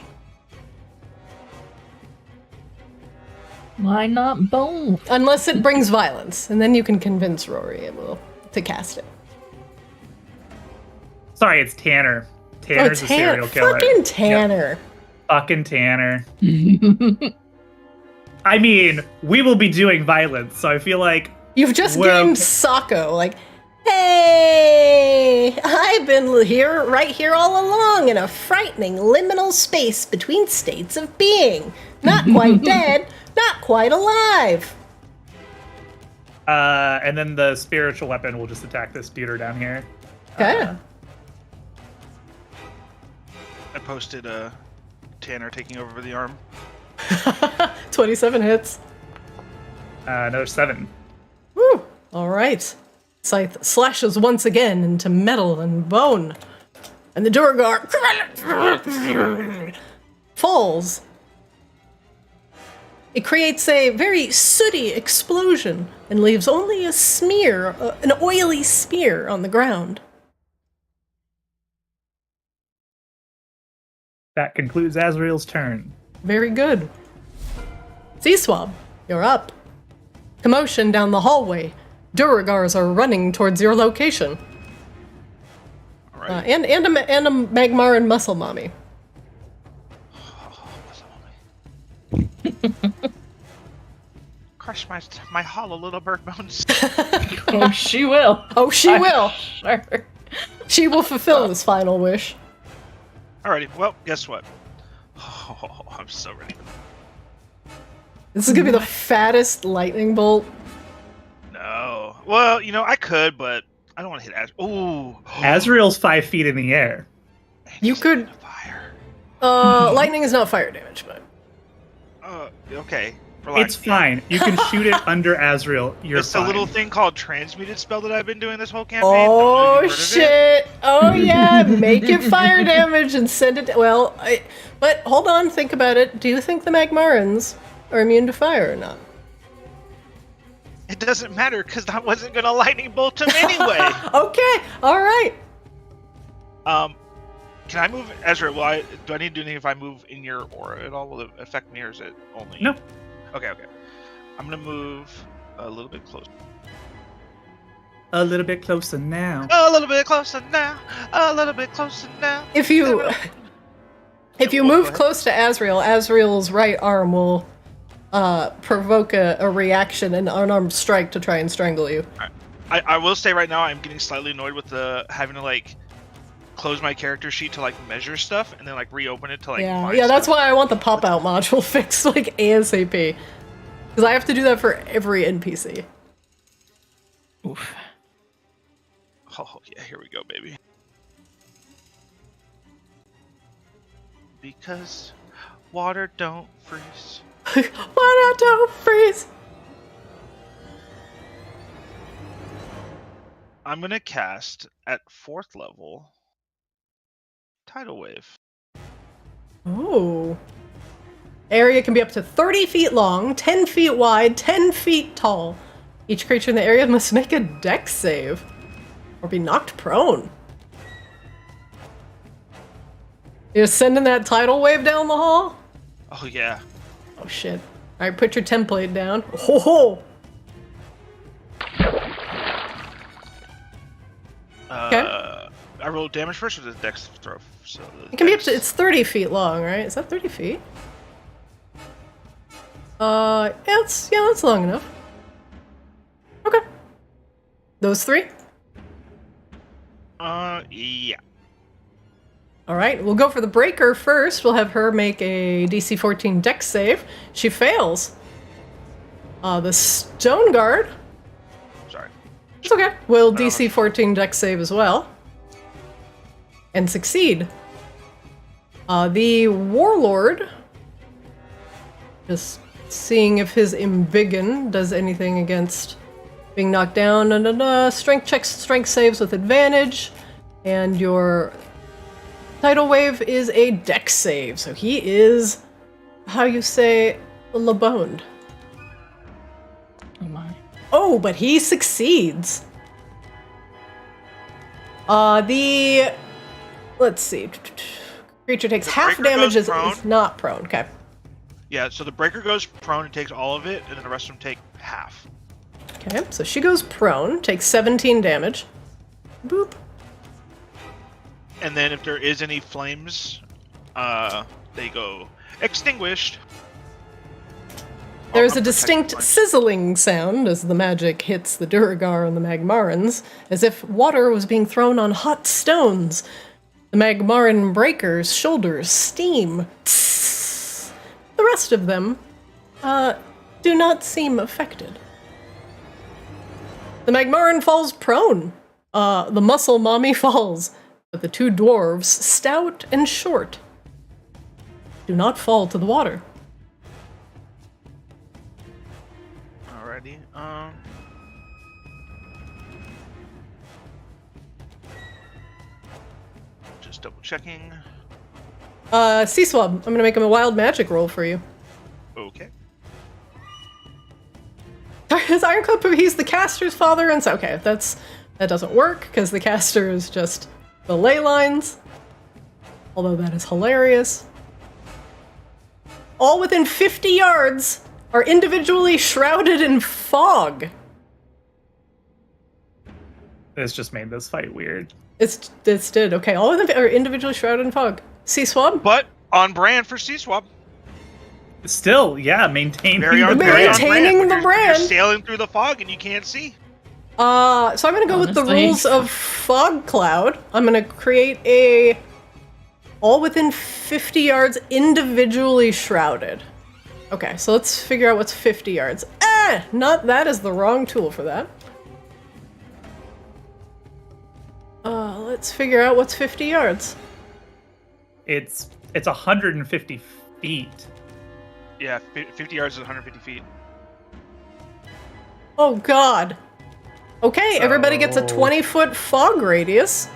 Why not both? Unless it brings violence, and then you can convince Rory to cast it. Sorry, it's Tanner. Tanner's the serial killer. Fucking Tanner. Yep. Fucking Tanner. I mean, we will be doing violence, so I feel like you've just gained Sako. Like, hey, I've been right here all along in a frightening liminal space between states of being. Not quite dead, not quite alive. And then the spiritual weapon will just attack this dude down here. Okay. I posted Tanner taking over the arm. 27 hits. Another 7. Woo! All right. Scythe slashes once again into metal and bone, and the Durgar falls. It creates a very sooty explosion and leaves only a smear, an oily smear on the ground. That concludes Azrael's turn. Very good. Z-Swab, you're up. Commotion down the hallway. Duragars are running towards your location. All right. And a Magmaran muscle mommy. Crush my hollow little bird bones. Oh, she will. Oh, she will. Sure. She will fulfill this final wish. Alrighty, well, guess what? Oh, I'm so ready. This is gonna be the fattest lightning bolt. No. Well, I could, but I don't want to hit Azrael. Ooh. Azrael's 5 feet in the air. You could. Fire. Lightning is not fire damage, but. Okay. It's fine. You can shoot it under Azrael. It's fine. A little thing called transmuted spell that I've been doing this whole campaign. Oh shit! Oh yeah, make it fire damage and send it. Well, but hold on, think about it. Do you think the Magmarans are immune to fire or not? It doesn't matter because I wasn't gonna lightning bolt him anyway. Okay, all right. Can I move Ezra? Do I need to do anything if I move in your aura at all? Will it affect me, or is it only? No. Okay. I'm gonna move a little bit closer. A little bit closer now. A little bit closer now. A little bit closer now. If you move close to Azrael's right arm will provoke a reaction, an unarmed strike to try and strangle you. I will say right now I'm getting slightly annoyed with the having to like close my character sheet to like measure stuff and then like reopen it to like find that's stuff. why I want the pop out module fixed like ASAP, because I have to do that for every NPC. Oof. Oh yeah, here we go, baby. Because water don't freeze. Water don't freeze. I'm gonna cast at 4th level Tidal Wave. Oh. Area can be up to 30 feet long, 10 feet wide, 10 feet tall. Each creature in the area must make a dex save or be knocked prone. You're sending that tidal wave down the hall? Oh yeah. Oh shit. Alright, put your template down. Ho ho! I rolled damage first with the dex throw. So it can be up to, it's 30 feet long, right? Is that 30 feet? That's long enough. Okay. Those 3? Yeah. Alright, we'll go for the breaker first. We'll have her make a DC 14 dex save. She fails. The stone guard. Sorry. It's okay. Will DC 14 dex save as well. And succeed. The warlord. Just seeing if his embiggen does anything against being knocked down. Strength checks, strength saves with advantage. And your tidal wave is a dex save. So he is, how you say, laboned. Oh my. Oh, but he succeeds. Let's see. Creature takes half damage is not prone. Okay. Yeah, so the breaker goes prone and takes all of it, and then the rest of them take half. Okay, so she goes prone, takes 17 damage. Boop. And then if there is any flames, they go extinguished. There's a distinct sizzling sound as the magic hits the Duragar and the Magmarans, as if water was being thrown on hot stones. The Magmaran breakers' shoulders steam. Tss. The rest of them do not seem affected. The Magmaran falls prone. The muscle mommy falls, but the 2 dwarves, stout and short, do not fall to the water. Alrighty. Just double checking. Sea Swab, I'm gonna make him a wild magic roll for you. Okay. His Ironclad, he's the caster's father, and so okay, that doesn't work because the caster is just the ley lines. Although that is hilarious. All within 50 yards are individually shrouded in fog. This just made this fight weird. It's did okay. All of them are individually shrouded in fog. Sea Swab, but on brand for Sea Swab. Still, yeah, maintaining the brand. You're sailing through the fog and you can't see. So I'm gonna go with the rules of Fog Cloud. I'm gonna create a all within 50 yards individually shrouded. Okay, so let's figure out what's 50 yards. Not that is the wrong tool for that. Let's figure out what's 50 yards. It's 150 feet. Yeah, 50 yards is 150 feet. Oh god. Okay, everybody gets a 20-foot fog radius.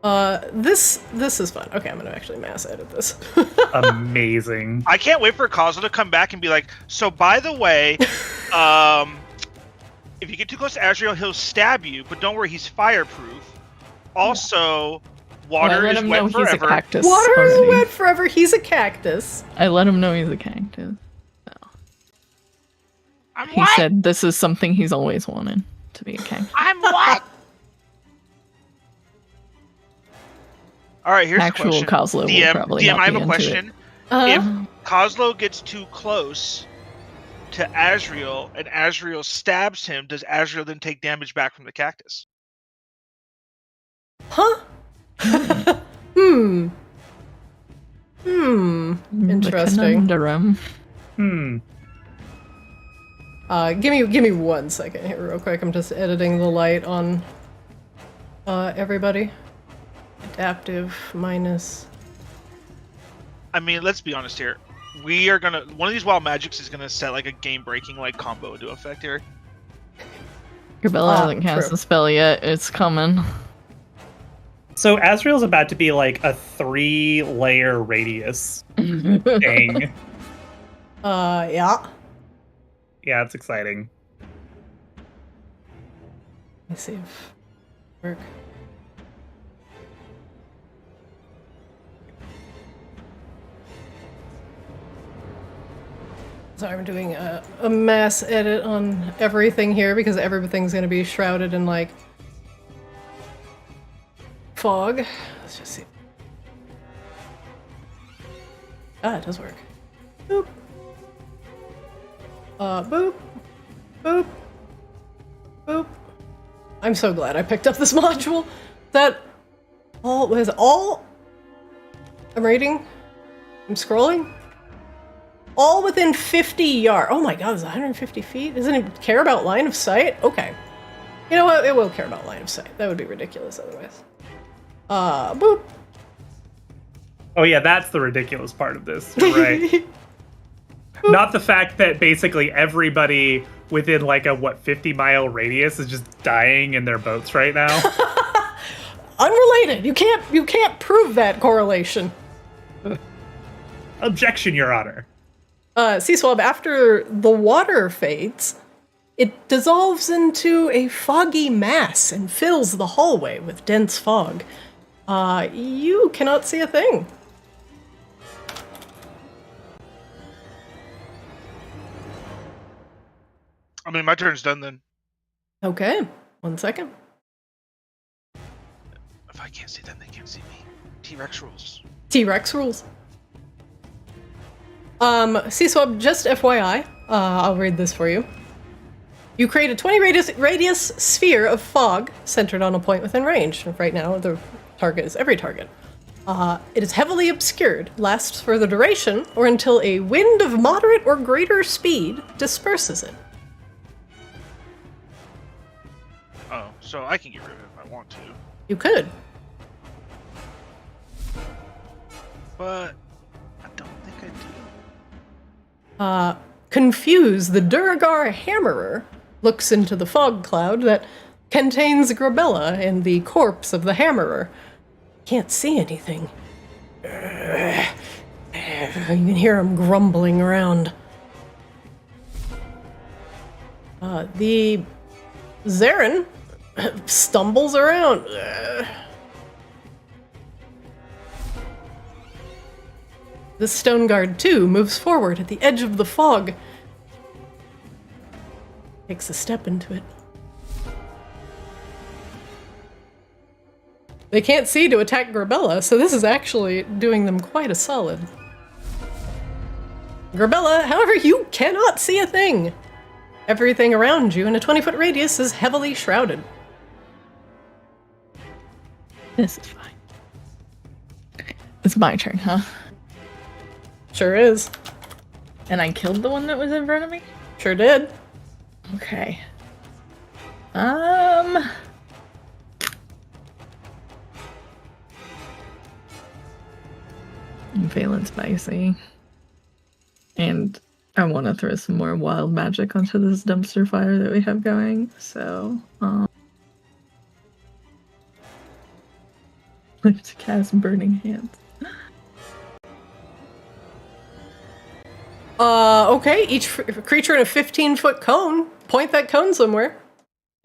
This is fun. Okay, I'm gonna actually mass edit this. Amazing. I can't wait for Cosmo to come back and be like, so by the way, if you get too close to Azrael, he'll stab you, but don't worry, he's fireproof. Also, water is wet forever. Water is wet forever. He's a cactus. I let him know he's a cactus. So. He said this is something he's always wanted, to be a cactus. I'm what? All right, here's actual the question. Kozlo will probably DM, not I have be a into question. it. If Kozlo gets too close to Azrael and Azrael stabs him, does Azrael then take damage back from the cactus? Huh? Interesting. Give me 1 second here real quick. I'm just editing the light on everybody. Adaptive minus. I mean, let's be honest here. We are gonna one of these wild magics is gonna set like a game-breaking like combo into effect here. Gabella hasn't cast the spell yet. It's coming. So Azrael's about to be like a 3-layer radius thing. Yeah. Yeah, it's exciting. Let me see if work. Sorry, I'm doing a mass edit on everything here because everything's going to be shrouded in, like, fog. Let's just see. Ah, it does work. Boop. Boop. Boop. Boop. I'm so glad I picked up this module. That all... I'm reading. I'm scrolling. All within 50 yards. Oh my god, it's 150 feet? Doesn't it care about line of sight? Okay. You know what? It will care about line of sight. That would be ridiculous otherwise. Boop. Oh yeah, that's the ridiculous part of this. You're right. Not the fact that basically everybody within like a 50-mile radius is just dying in their boats right now. Unrelated. You can't prove that correlation. Objection, Your Honor. C-Swab, after the water fades, it dissolves into a foggy mass and fills the hallway with dense fog. You cannot see a thing. I mean, my turn's done then. Okay, 1 second. If I can't see them, they can't see me. T-Rex rules. T-Rex rules. C-Swab, just FYI, I'll read this for you. You create a 20 radius sphere of fog centered on a point within range. Right now, the target is every target. It is heavily obscured, lasts for the duration, or until a wind of moderate or greater speed disperses it. Oh, so I can get rid of it if I want to. You could. But I don't think I do. Confused, the Duragar Hammerer looks into the fog cloud that contains Grabella and the corpse of the Hammerer. Can't see anything. You can hear him grumbling around. The Zarin stumbles around. The Stone Guard, too, moves forward at the edge of the fog. Takes a step into it. They can't see to attack Grabella, so this is actually doing them quite a solid. Grabella, however, you cannot see a thing. Everything around you in a 20-foot radius is heavily shrouded. This is fine. It's my turn, huh? Sure is. And I killed the one that was in front of me? Sure did. Okay. I'm feeling spicy. And I want to throw some more wild magic onto this dumpster fire that we have going, so... to cast Burning Hands. Okay. Each creature in a 15-foot cone. Point that cone somewhere.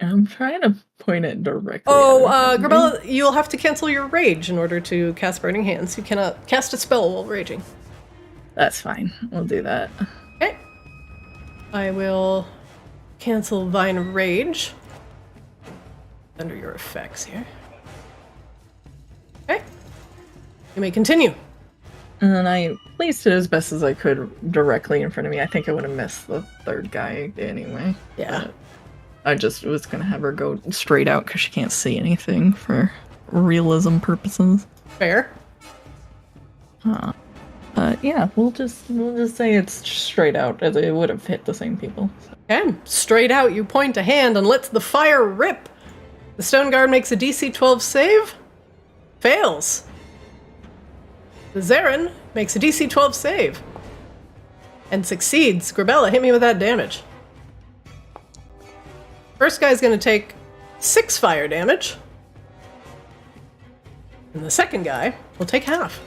I'm trying to point it directly. Oh, Grabella, you'll have to cancel your rage in order to cast Burning Hands. You cannot cast a spell while raging. That's fine. We'll do that. Okay. I will cancel Vine of Rage under your effects here. Okay. You may continue. And then I placed it as best as I could directly in front of me. I think I would have missed the third guy anyway. Yeah. I just was going to have her go straight out because she can't see anything for realism purposes. Fair. Yeah, we'll just say it's straight out, as it would have hit the same people. So. Okay. Straight out, you point a hand and lets the fire rip. The Stone Guard makes a DC 12 save. Fails. The Zarin makes a DC 12 save. And succeeds. Grabella, hit me with that damage. First guy's gonna take 6 fire damage. And the second guy will take half.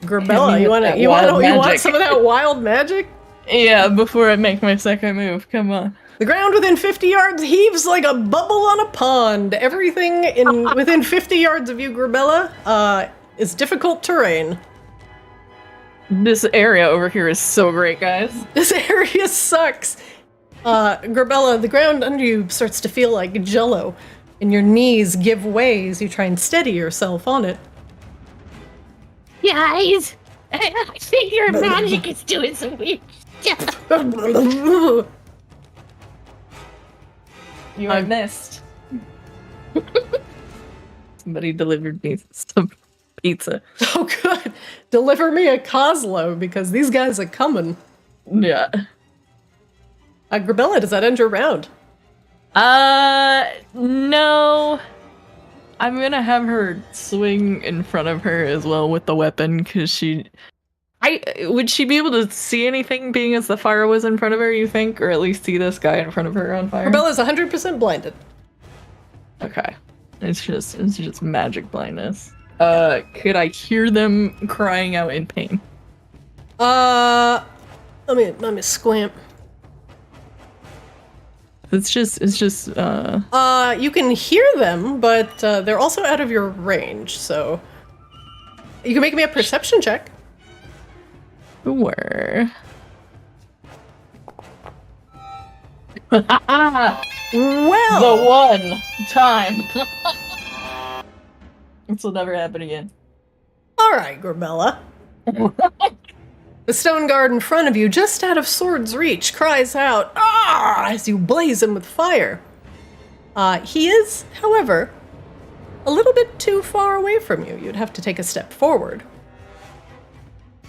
Grabella, you want some of that wild magic? Yeah, before I make my second move, come on. The ground within 50 yards heaves like a bubble on a pond. Everything within 50 yards of you, Grabella, is difficult terrain. This area over here is so great, guys. This area sucks. Grabella, the ground under you starts to feel like jello, and your knees give way as you try and steady yourself on it. Guys, I think your magic is doing some weird stuff. You are missed. Somebody delivered me some pizza. Oh, good. Deliver me a Coslo, because these guys are coming. Yeah. Grabella, does that end your round? No. I'm gonna have her swing in front of her as well with the weapon, because would she be able to see anything being as the fire was in front of her, you think? Or at least see this guy in front of her on fire? Grabella's 100% blinded. Okay. It's just magic blindness. Could I hear them crying out in pain? Let me squint. It's just you can hear them, but they're also out of your range, so you can make me a perception check. Sure. Well, the one time. This will never happen again. All right, Grabella. The stone guard in front of you, just out of sword's reach, cries out, "Ah!" as you blaze him with fire. He is, however, a little bit too far away from you. You'd have to take a step forward.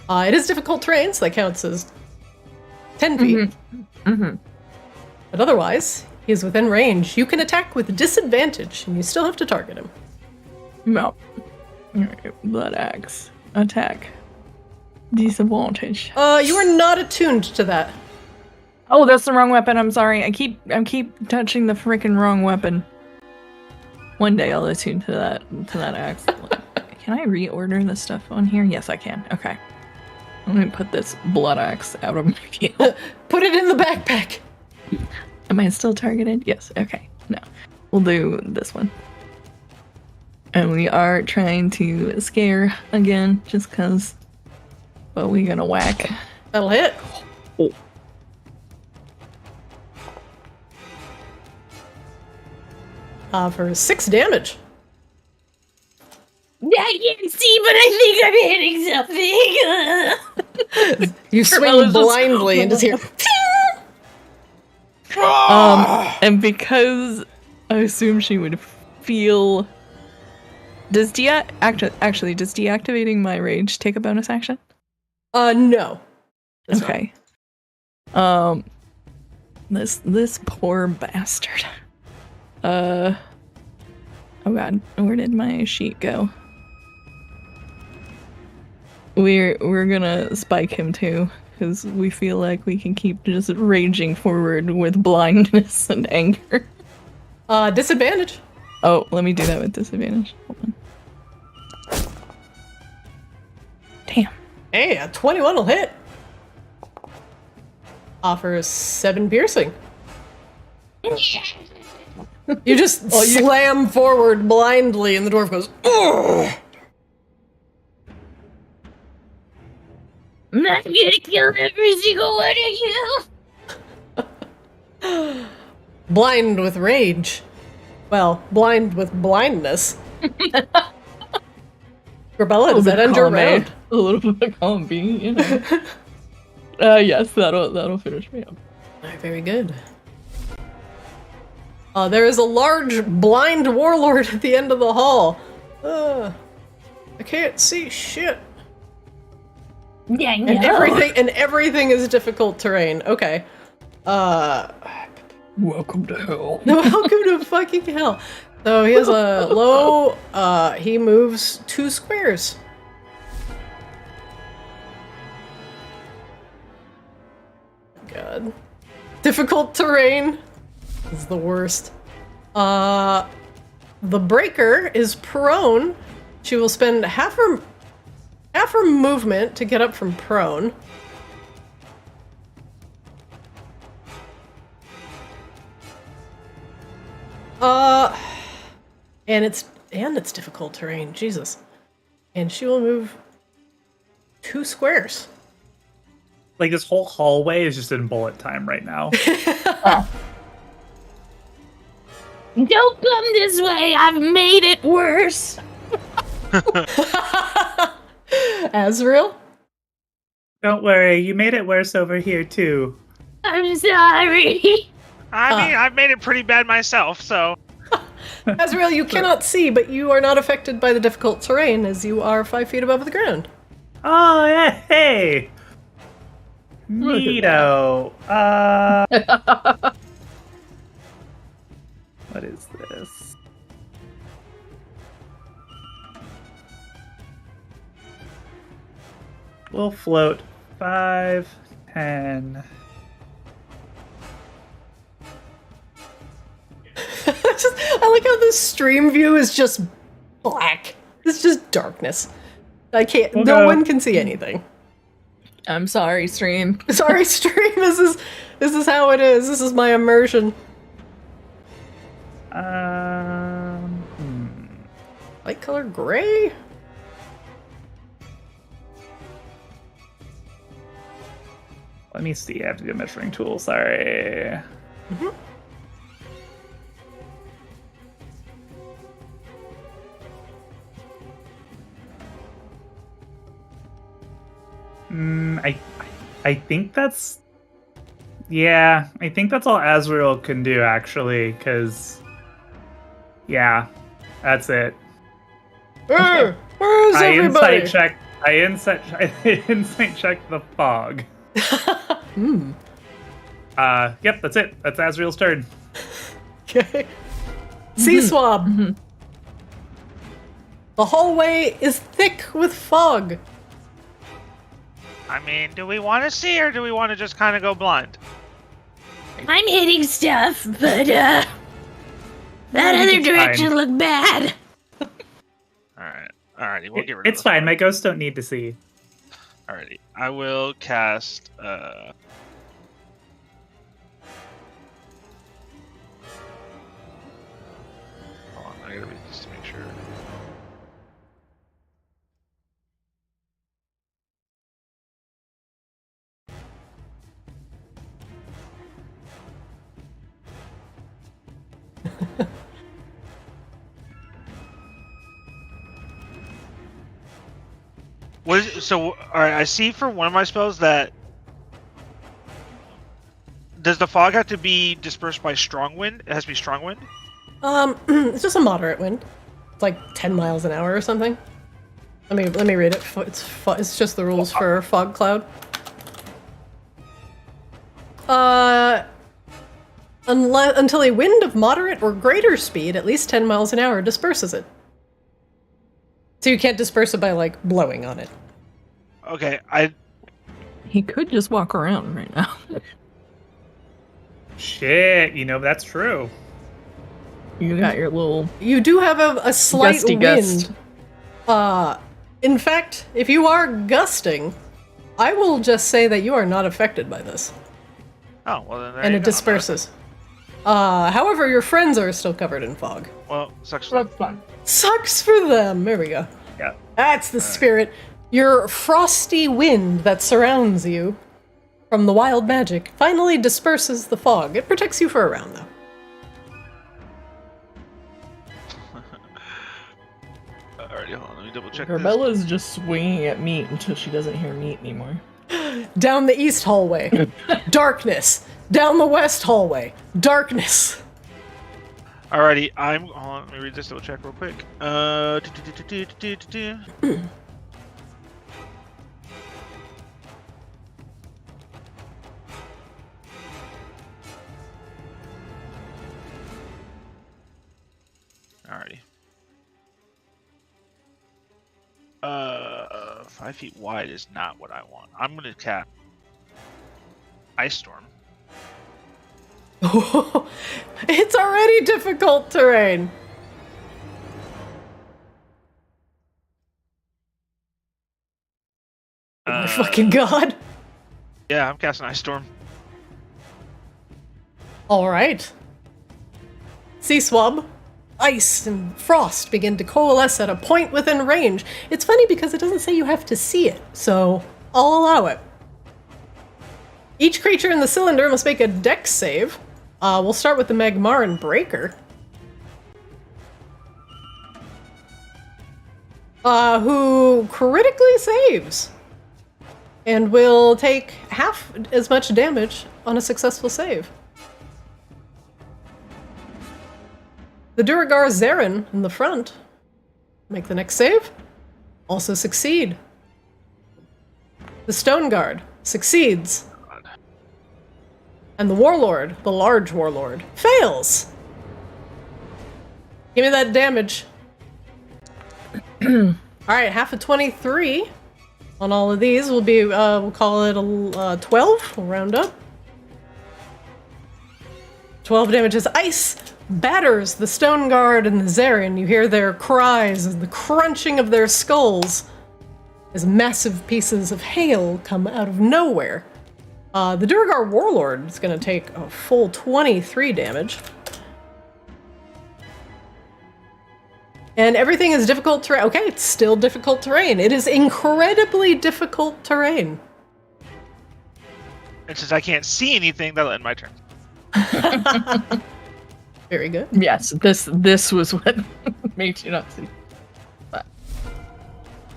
It is difficult terrain, so that counts as 10 feet. Mm-hmm. Mm-hmm. But otherwise, he is within range. You can attack with disadvantage, and you still have to target him. No. Alright, blood axe. Attack. Disadvantage. You are not attuned to that. Oh, that's the wrong weapon. I'm sorry. I keep touching the freaking wrong weapon. One day I'll attune to that axe. Can I reorder the stuff on here? Yes, I can. Okay. Let me put this blood axe out of my view. Put it in the backpack. Am I still targeted? Yes. Okay. No. We'll do this one. And we are trying to scare again, just because. But we're gonna whack. That'll hit. Oh. For 6 damage. I can't see, but I think I'm hitting something. You swing blindly and just hear. And because I assume she would feel. Does deactivating my rage take a bonus action? No. Okay. This poor bastard. Oh god, where did my sheet go? We're gonna spike him too, because we feel like we can keep just raging forward with blindness and anger. Disadvantage. Oh, let me do that with disadvantage. Hold on. Damn. Hey, a 21 will hit. Offers 7 piercing. You just slam forward blindly, and the dwarf goes, ugh! I'm not gonna kill every single one of you! Blind with rage. Well, blind with blindness. Rebella, does that end your round? A little bit of column B, you know. Yes, that'll finish me up. Alright, very good. There is a large blind warlord at the end of the hall. I can't see shit. Yeah, I know. And everything is difficult terrain. Okay. Welcome to hell. Welcome to fucking hell. So he has a low, he moves 2 squares. God. Difficult terrain is the worst. The breaker is prone. She will spend half her movement to get up from prone. And it's difficult terrain, Jesus. And she will move 2 squares. Like, this whole hallway is just in bullet time right now. Don't come this way, I've made it worse. Azrael? Don't worry, you made it worse over here, too. I'm sorry. I mean, I've made it pretty bad myself, so... Azrael, you cannot see, but you are not affected by the difficult terrain, as you are 5 feet above the ground. Oh, yeah, hey! Neato. What is this? We'll float 5, 10. I like how the stream view is just black. It's just darkness. I can't. We'll no go. one can see anything. I'm sorry, stream. Sorry, stream. This is how it is. This is my immersion. Light color gray. Let me see. I have to do a measuring tool. Sorry. Mm-hmm. I think that's... Yeah, I think that's all Azrael can do, actually, because... Yeah, that's it. Where is everybody? I insight check the fog. Yep, that's it. That's Azrael's turn. Okay. Sea swab. Mm-hmm. The hallway is thick with fog. I mean, do we want to see or do we want to just kind of go blind? I'm hitting stuff, but that other direction looked bad. Alrighty, we'll get rid of it. It's fine, my ghosts don't need to see. Alrighty, I will cast, hold on, I gotta read this to make sure. Alright, I see for one of my spells that... Does the fog have to be dispersed by strong wind? It has to be strong wind? It's just a moderate wind. It's like 10 miles an hour or something. Let me read it. It's just the rules for fog cloud. Until a wind of moderate or greater speed, at least 10 miles an hour, disperses it. So you can't disperse it by, like, blowing on it. Okay, He could just walk around right now. Shit, that's true. You got your little. You do have a slight wind. Gust. In fact, if you are gusting, I will just say that you are not affected by this. Oh, well then. And it disperses. However, your friends are still covered in fog. Well, sucks for them. Sucks for them. There we go. Yeah. That's the spirit. Your frosty wind that surrounds you from the wild magic finally disperses the fog. It protects you for a round, though. Alrighty, hold on. Let me double check Grabella's just swinging at meat until she doesn't hear meat anymore. Down the east hallway, darkness. Down the west hallway, darkness. Alrighty, hold on, let me read this, double check real quick. Alrighty. 5 feet wide is not what I want. I'm gonna cap Ice Storm. It's already difficult terrain. Oh my fucking god. Yeah, I'm casting Ice Storm. Alright. Sea swab, ice, and frost begin to coalesce at a point within range. It's funny because it doesn't say you have to see it, so I'll allow it. Each creature in the cylinder must make a dex save. We'll start with the Magmaran Breaker. Who critically saves. And will take half as much damage on a successful save. The Duragar Zarin in the front. Make the next save. Also succeed. The Stone Guard succeeds. And the Warlord, the large Warlord, fails. Give me that damage. Alright, half of 23 on all of these will be, we'll call it a 12. We'll round up. 12 damage as ice batters the Stone Guard and the Zarin. You hear their cries and the crunching of their skulls as massive pieces of hail come out of nowhere. The Duragar Warlord is going to take a full 23 damage. And everything is difficult terrain. Okay, it's still difficult terrain. It is incredibly difficult terrain. And since I can't see anything, that'll end my turn. Very good. Yes, this was what made you not see.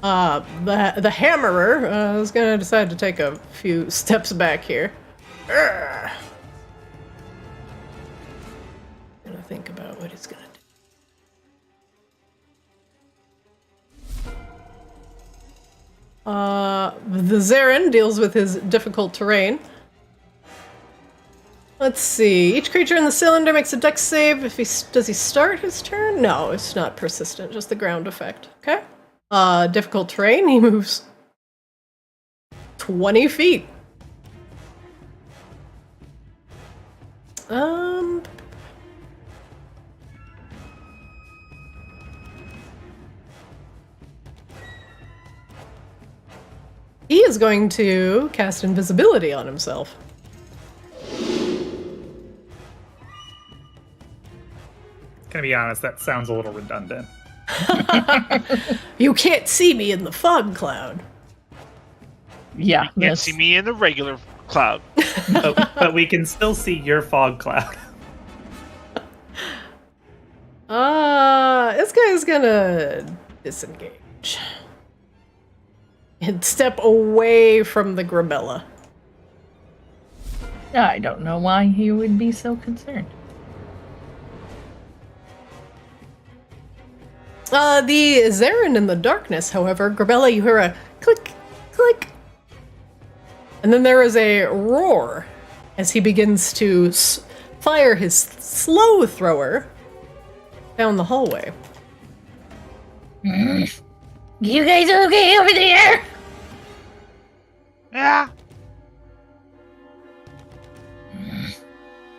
The Hammerer is going to decide to take a few steps back here. I'm going to think about what he's going to do. The Zarin deals with his difficult terrain. Let's see. Each creature in the cylinder makes a dex save. Does he start his turn? No, it's not persistent, just the ground effect. Okay. Difficult terrain, he moves 20 feet. He is going to cast invisibility on himself. Gonna be honest, that sounds a little redundant. You can't see me in the fog cloud. Yeah, you can't see me in the regular cloud. but we can still see your fog cloud. This guy's gonna disengage. And step away from the Grabella. I don't know why he would be so concerned. The Zarin in the darkness, however, Grabella, you hear a click, click. And then there is a roar as he begins to fire his slow thrower down the hallway. You guys okay over there? Yeah.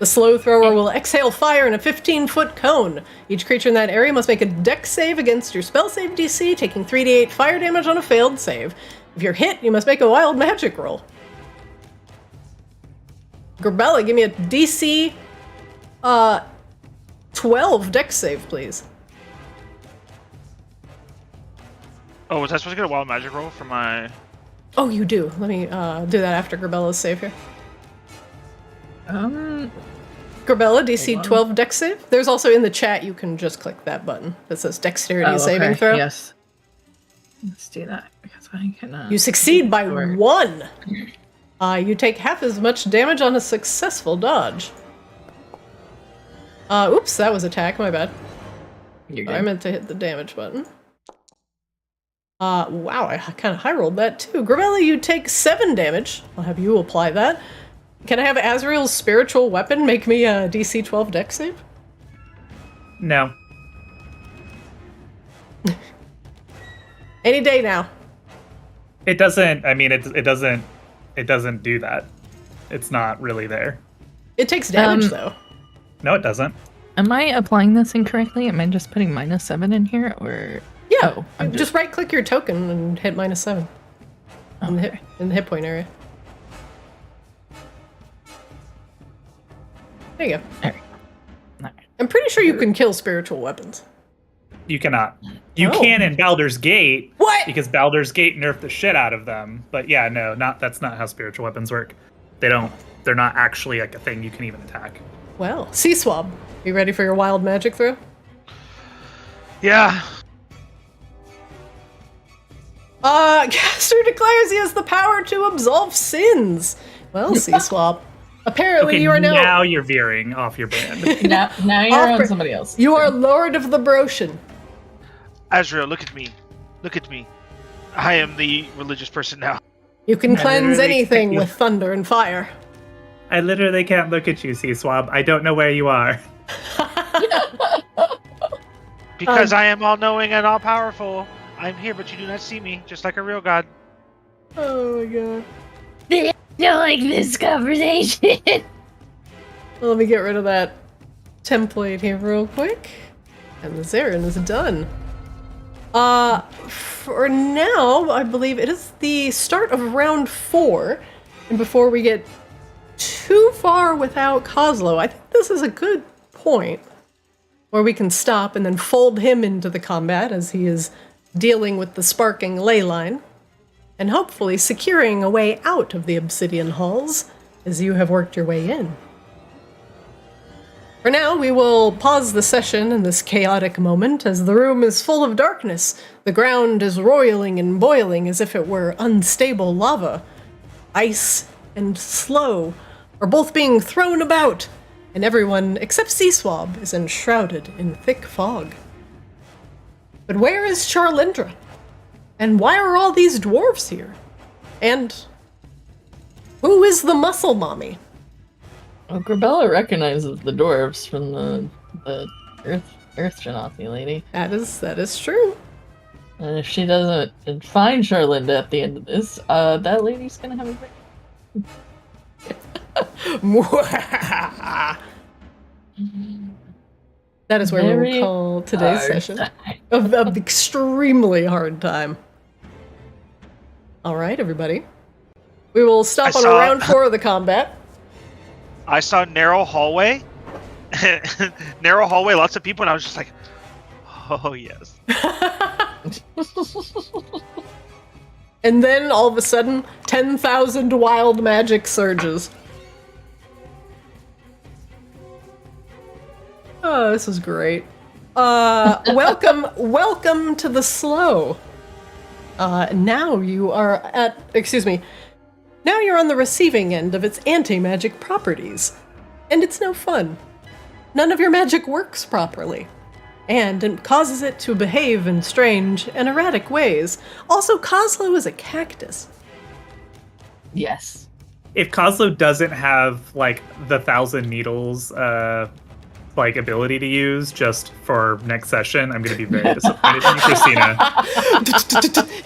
The slow thrower will exhale fire in a 15-foot cone. Each creature in that area must make a dex save against your spell save DC, taking 3d8 fire damage on a failed save. If you're hit, you must make a wild magic roll. Grabella, give me a DC 12 dex save, please. Oh, was I supposed to get a wild magic roll for my... Oh, you do. Let me do that after Grabella's save here. Grabella, DC 12 dex save. There's also in the chat, you can just click that button that says dexterity saving throw. Yes. Let's do that because I can. You succeed by 1. You take half as much damage on a successful dodge. Oops, that was attack. My bad. You're good. I meant to hit the damage button. Wow, I kind of high rolled that too. Grabella, you take 7 damage. I'll have you apply that. Can I have Azrael's spiritual weapon make me a DC 12 dex save? No. Any day now. It doesn't. I mean, it doesn't. It doesn't do that. It's not really there. It takes damage though. No, it doesn't. Am I applying this incorrectly? Am I just putting -7 in here, or? Yeah. Oh, just right-click your token and hit -7 in the hit point area. There you go. All right. I'm pretty sure you can kill spiritual weapons. You cannot. You can in Baldur's Gate. What? Because Baldur's Gate nerfed the shit out of them. But yeah, no, that's not how spiritual weapons work. They're not actually like a thing you can even attack. Well, Sea Swab, you ready for your wild magic throw? Yeah. Caster declares he has the power to absolve sins. Well, Sea Swab. Apparently you are now you're veering off your brand. now you're on somebody else. You are Lord of the Broshen. Azrael, look at me. Look at me. I am the religious person now. You can cleanse anything with thunder and fire. I literally can't look at you, Sea Swab. I don't know where you are. Because I am all-knowing and all-powerful. I'm here, but you do not see me, just like a real god. Oh my god. I don't like this conversation. Let me get rid of that template here real quick. And the Zarin is done. For now, I believe it is the start of round 4. And before we get too far without Kozlo, I think this is a good point where we can stop and then fold him into the combat as he is dealing with the sparking ley line, and hopefully securing a way out of the Obsidian Halls as you have worked your way in. For now, we will pause the session in this chaotic moment as the room is full of darkness. The ground is roiling and boiling as if it were unstable lava. Ice and slow are both being thrown about, and everyone except Sea Swab is enshrouded in thick fog. But where is Charlindra? And why are all these dwarves here? And who is the muscle mommy? Well, Grabella recognizes the dwarves from the Earth Genasi lady. That is true. And if she doesn't find Charlinda at the end of this, that lady's gonna have a break. That is where we will call today's session of extremely hard time. All right, everybody. We will stop on round 4 of the combat. I saw narrow hallway. Narrow hallway, lots of people, and I was just like, oh, yes. And then, all of a sudden, 10,000 wild magic surges. Oh, this is great. Welcome to the slow. Now you are now you're on the receiving end of its anti-magic properties. And it's no fun. None of your magic works properly. And it causes it to behave in strange and erratic ways. Also, Kozlo is a cactus. Yes. If Kozlo doesn't have, like, the 1,000 needles, ability to use just for next session, I'm going to be very disappointed in you, Christina.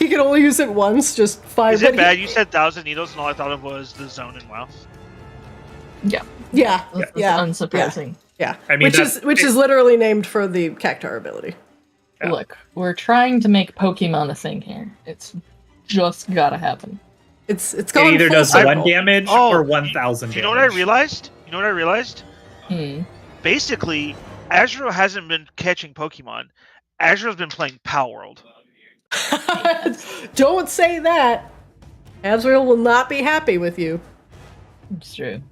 He can only use it once, just 5. Is it bad? You said 1,000 needles, and all I thought of was the zone in WoW. Yeah. Unsurprising. Yeah. I mean, which is literally named for the Cactuar ability. Yeah. Look, we're trying to make Pokemon a thing here. It's just gotta happen. It's going either does cycle. 1 damage or 1,000 damage. You know what I realized? Basically, Azrael hasn't been catching Pokemon. Azrael's been playing Pal World. Don't say that. Azrael will not be happy with you. It's true.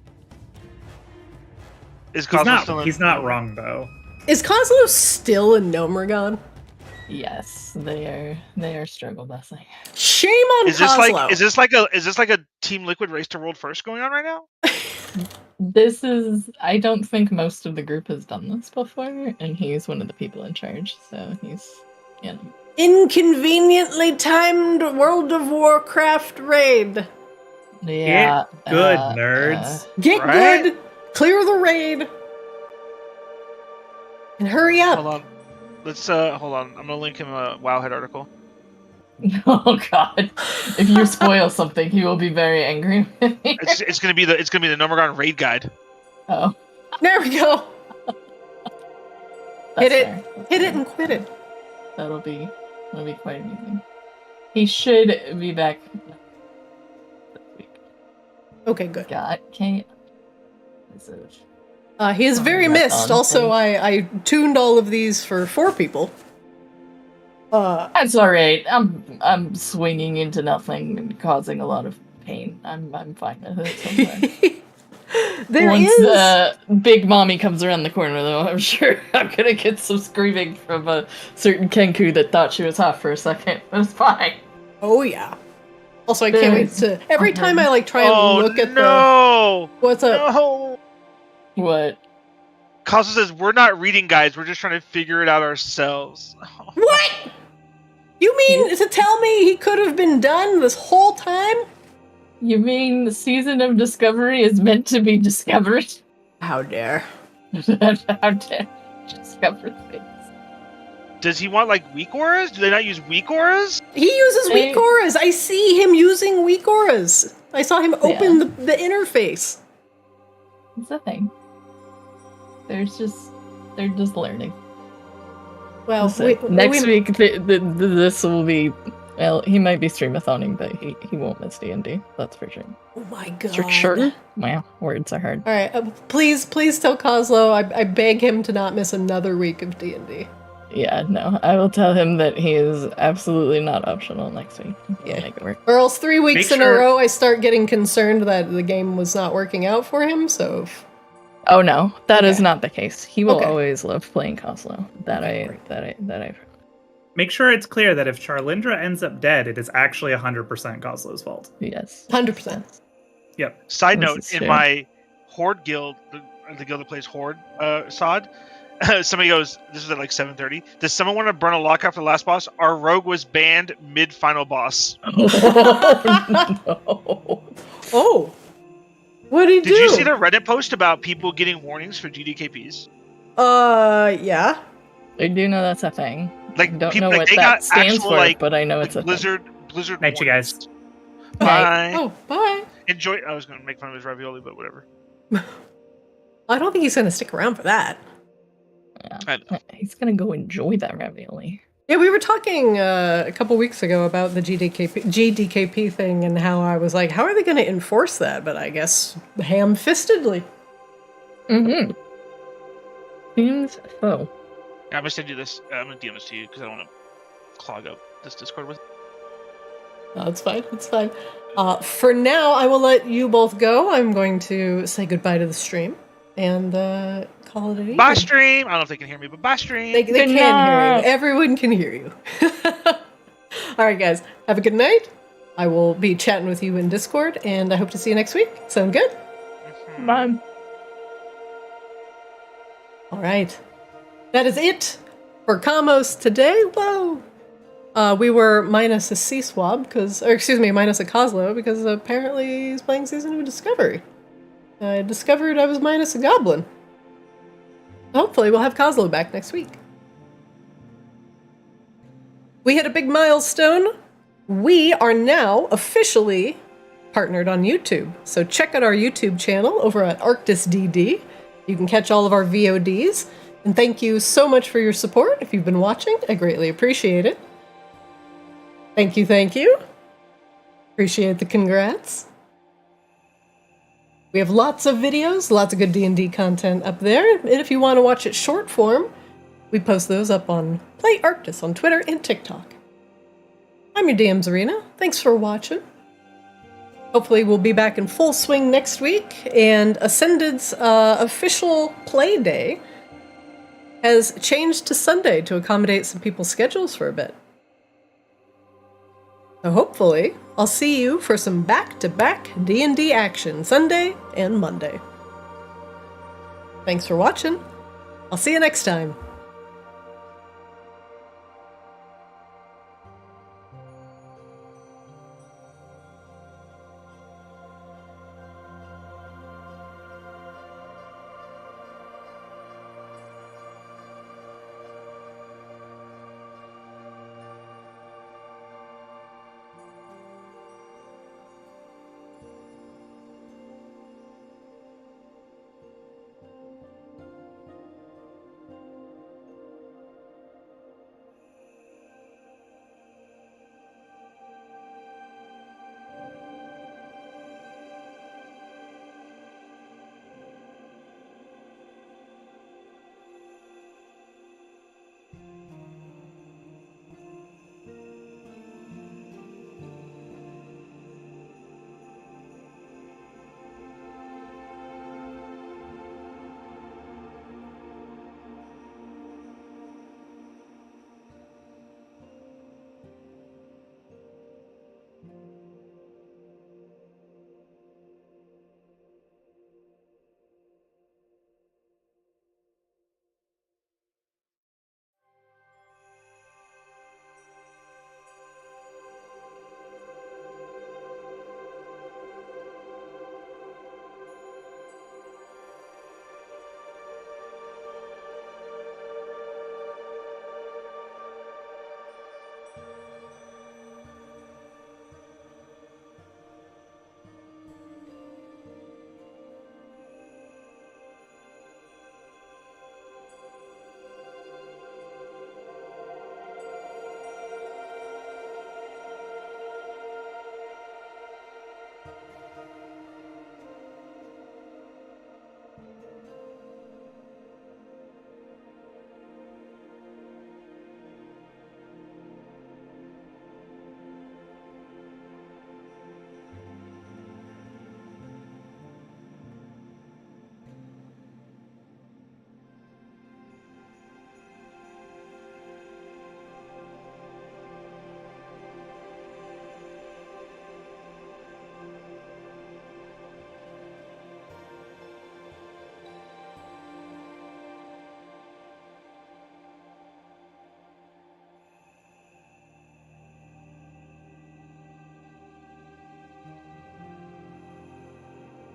He's not wrong, though. Is Cosmo still in Gnomeregan? Yes, they are struggle busing. Shame on Cosmo. Is this like a Team Liquid race to world first going on right now? I don't think most of the group has done this before, and he's one of the people in charge, so he's, Inconveniently timed World of Warcraft raid. Yeah. Get good, nerds. Get good, clear the raid, and hurry up. Hold on. Hold on. I'm gonna link him a Wowhead article. Oh God! If you spoil something, he will be very angry. It's gonna be the Gnomeregan raid guide. Oh, there we go. Hit it and quit it. That'll be quite amusing. He should be back this week. Okay, good. He is very missed. Also, I tuned all of these for 4 people. That's all right. I'm swinging into nothing and causing a lot of pain. I'm fine with it. Once Big Mommy comes around the corner, though, I'm sure I'm gonna get some screaming from a certain Kenku that thought she was hot for a second. But it's fine. Oh yeah. Also, I can't wait to every time I try and look at what's up? No. What? Cosmo says we're not reading guides. We're just trying to figure it out ourselves. What? You mean to tell me he could have been done this whole time? You mean the season of discovery is meant to be discovered? How dare. How dare discover things. Does he want, weak auras? Do they not use weak auras? He uses weak auras. I see him using weak auras. I saw him open the interface. It's a thing. They're just learning. Well, next week, this will be... Well, he might be streamathoning, but he won't miss D&D. That's for sure. Oh my God. Sure. Wow, words are hard. All right, please tell Cosmo I beg him to not miss another week of D&D. Yeah, no, I will tell him that he is absolutely not optional next week. We'll make it work. Or else 3 weeks in a row, I start getting concerned that the game was not working out for him. So. Oh no, that is not the case. He will always love playing Cosmo. That I've. Make sure it's clear that if Charlindra ends up dead, it is actually 100% Coslo's fault. Yes. 100%. Yep. Side note, in my Horde guild, the guild that plays Horde, Sod, somebody goes, this is at 7:30, does someone want to burn a lockout for the last boss? Our rogue was banned mid-final boss. Oh, no. Oh. What did he do? Did you see the Reddit post about people getting warnings for GDKPs? Yeah. I do know that's a thing. I don't people, know what that stands for, but I know it's a Blizzard. Night, you guys. Bye. Oh, bye. Enjoy. I was going to make fun of his ravioli, but whatever. I don't think he's going to stick around for that. Yeah. I know. He's going to go enjoy that ravioli. Yeah, we were talking a couple weeks ago about the GDKP thing and how I was like, how are they going to enforce that? But I guess ham-fistedly. Mm-hmm. Seems so. I'm going to send you this. I'm going to DM this to you because I don't want to clog up this Discord with. No, it's fine. It's fine. For now, I will let you both go. I'm going to say goodbye to the stream and call it an evening. Bye, stream. I don't know if they can hear me, but bye, stream. They can hear you. Everyone can hear you. All right, guys. Have a good night. I will be chatting with you in Discord, and I hope to see you next week. Sound good? Bye. All right. That is it for Kaamos today. Whoa. We were minus a C-Swab, minus a Coslo, because apparently he's playing Season of Discovery. I discovered I was minus a Goblin. Hopefully we'll have Coslo back next week. We hit a big milestone. We are now officially partnered on YouTube. So check out our YouTube channel over at Arctis DD. You can catch all of our VODs. And thank you so much for your support. If you've been watching, I greatly appreciate it. Thank you, thank you. Appreciate the congrats. We have lots of videos, lots of good D&D content up there. And if you want to watch it short form, we post those up on Play Arctis on Twitter and TikTok. I'm your DM Zarina. Thanks for watching. Hopefully we'll be back in full swing next week, and Ascended's official play day has changed to Sunday to accommodate some people's schedules for a bit. So hopefully, I'll see you for some back-to-back D&D action Sunday and Monday. Thanks for watching. I'll see you next time.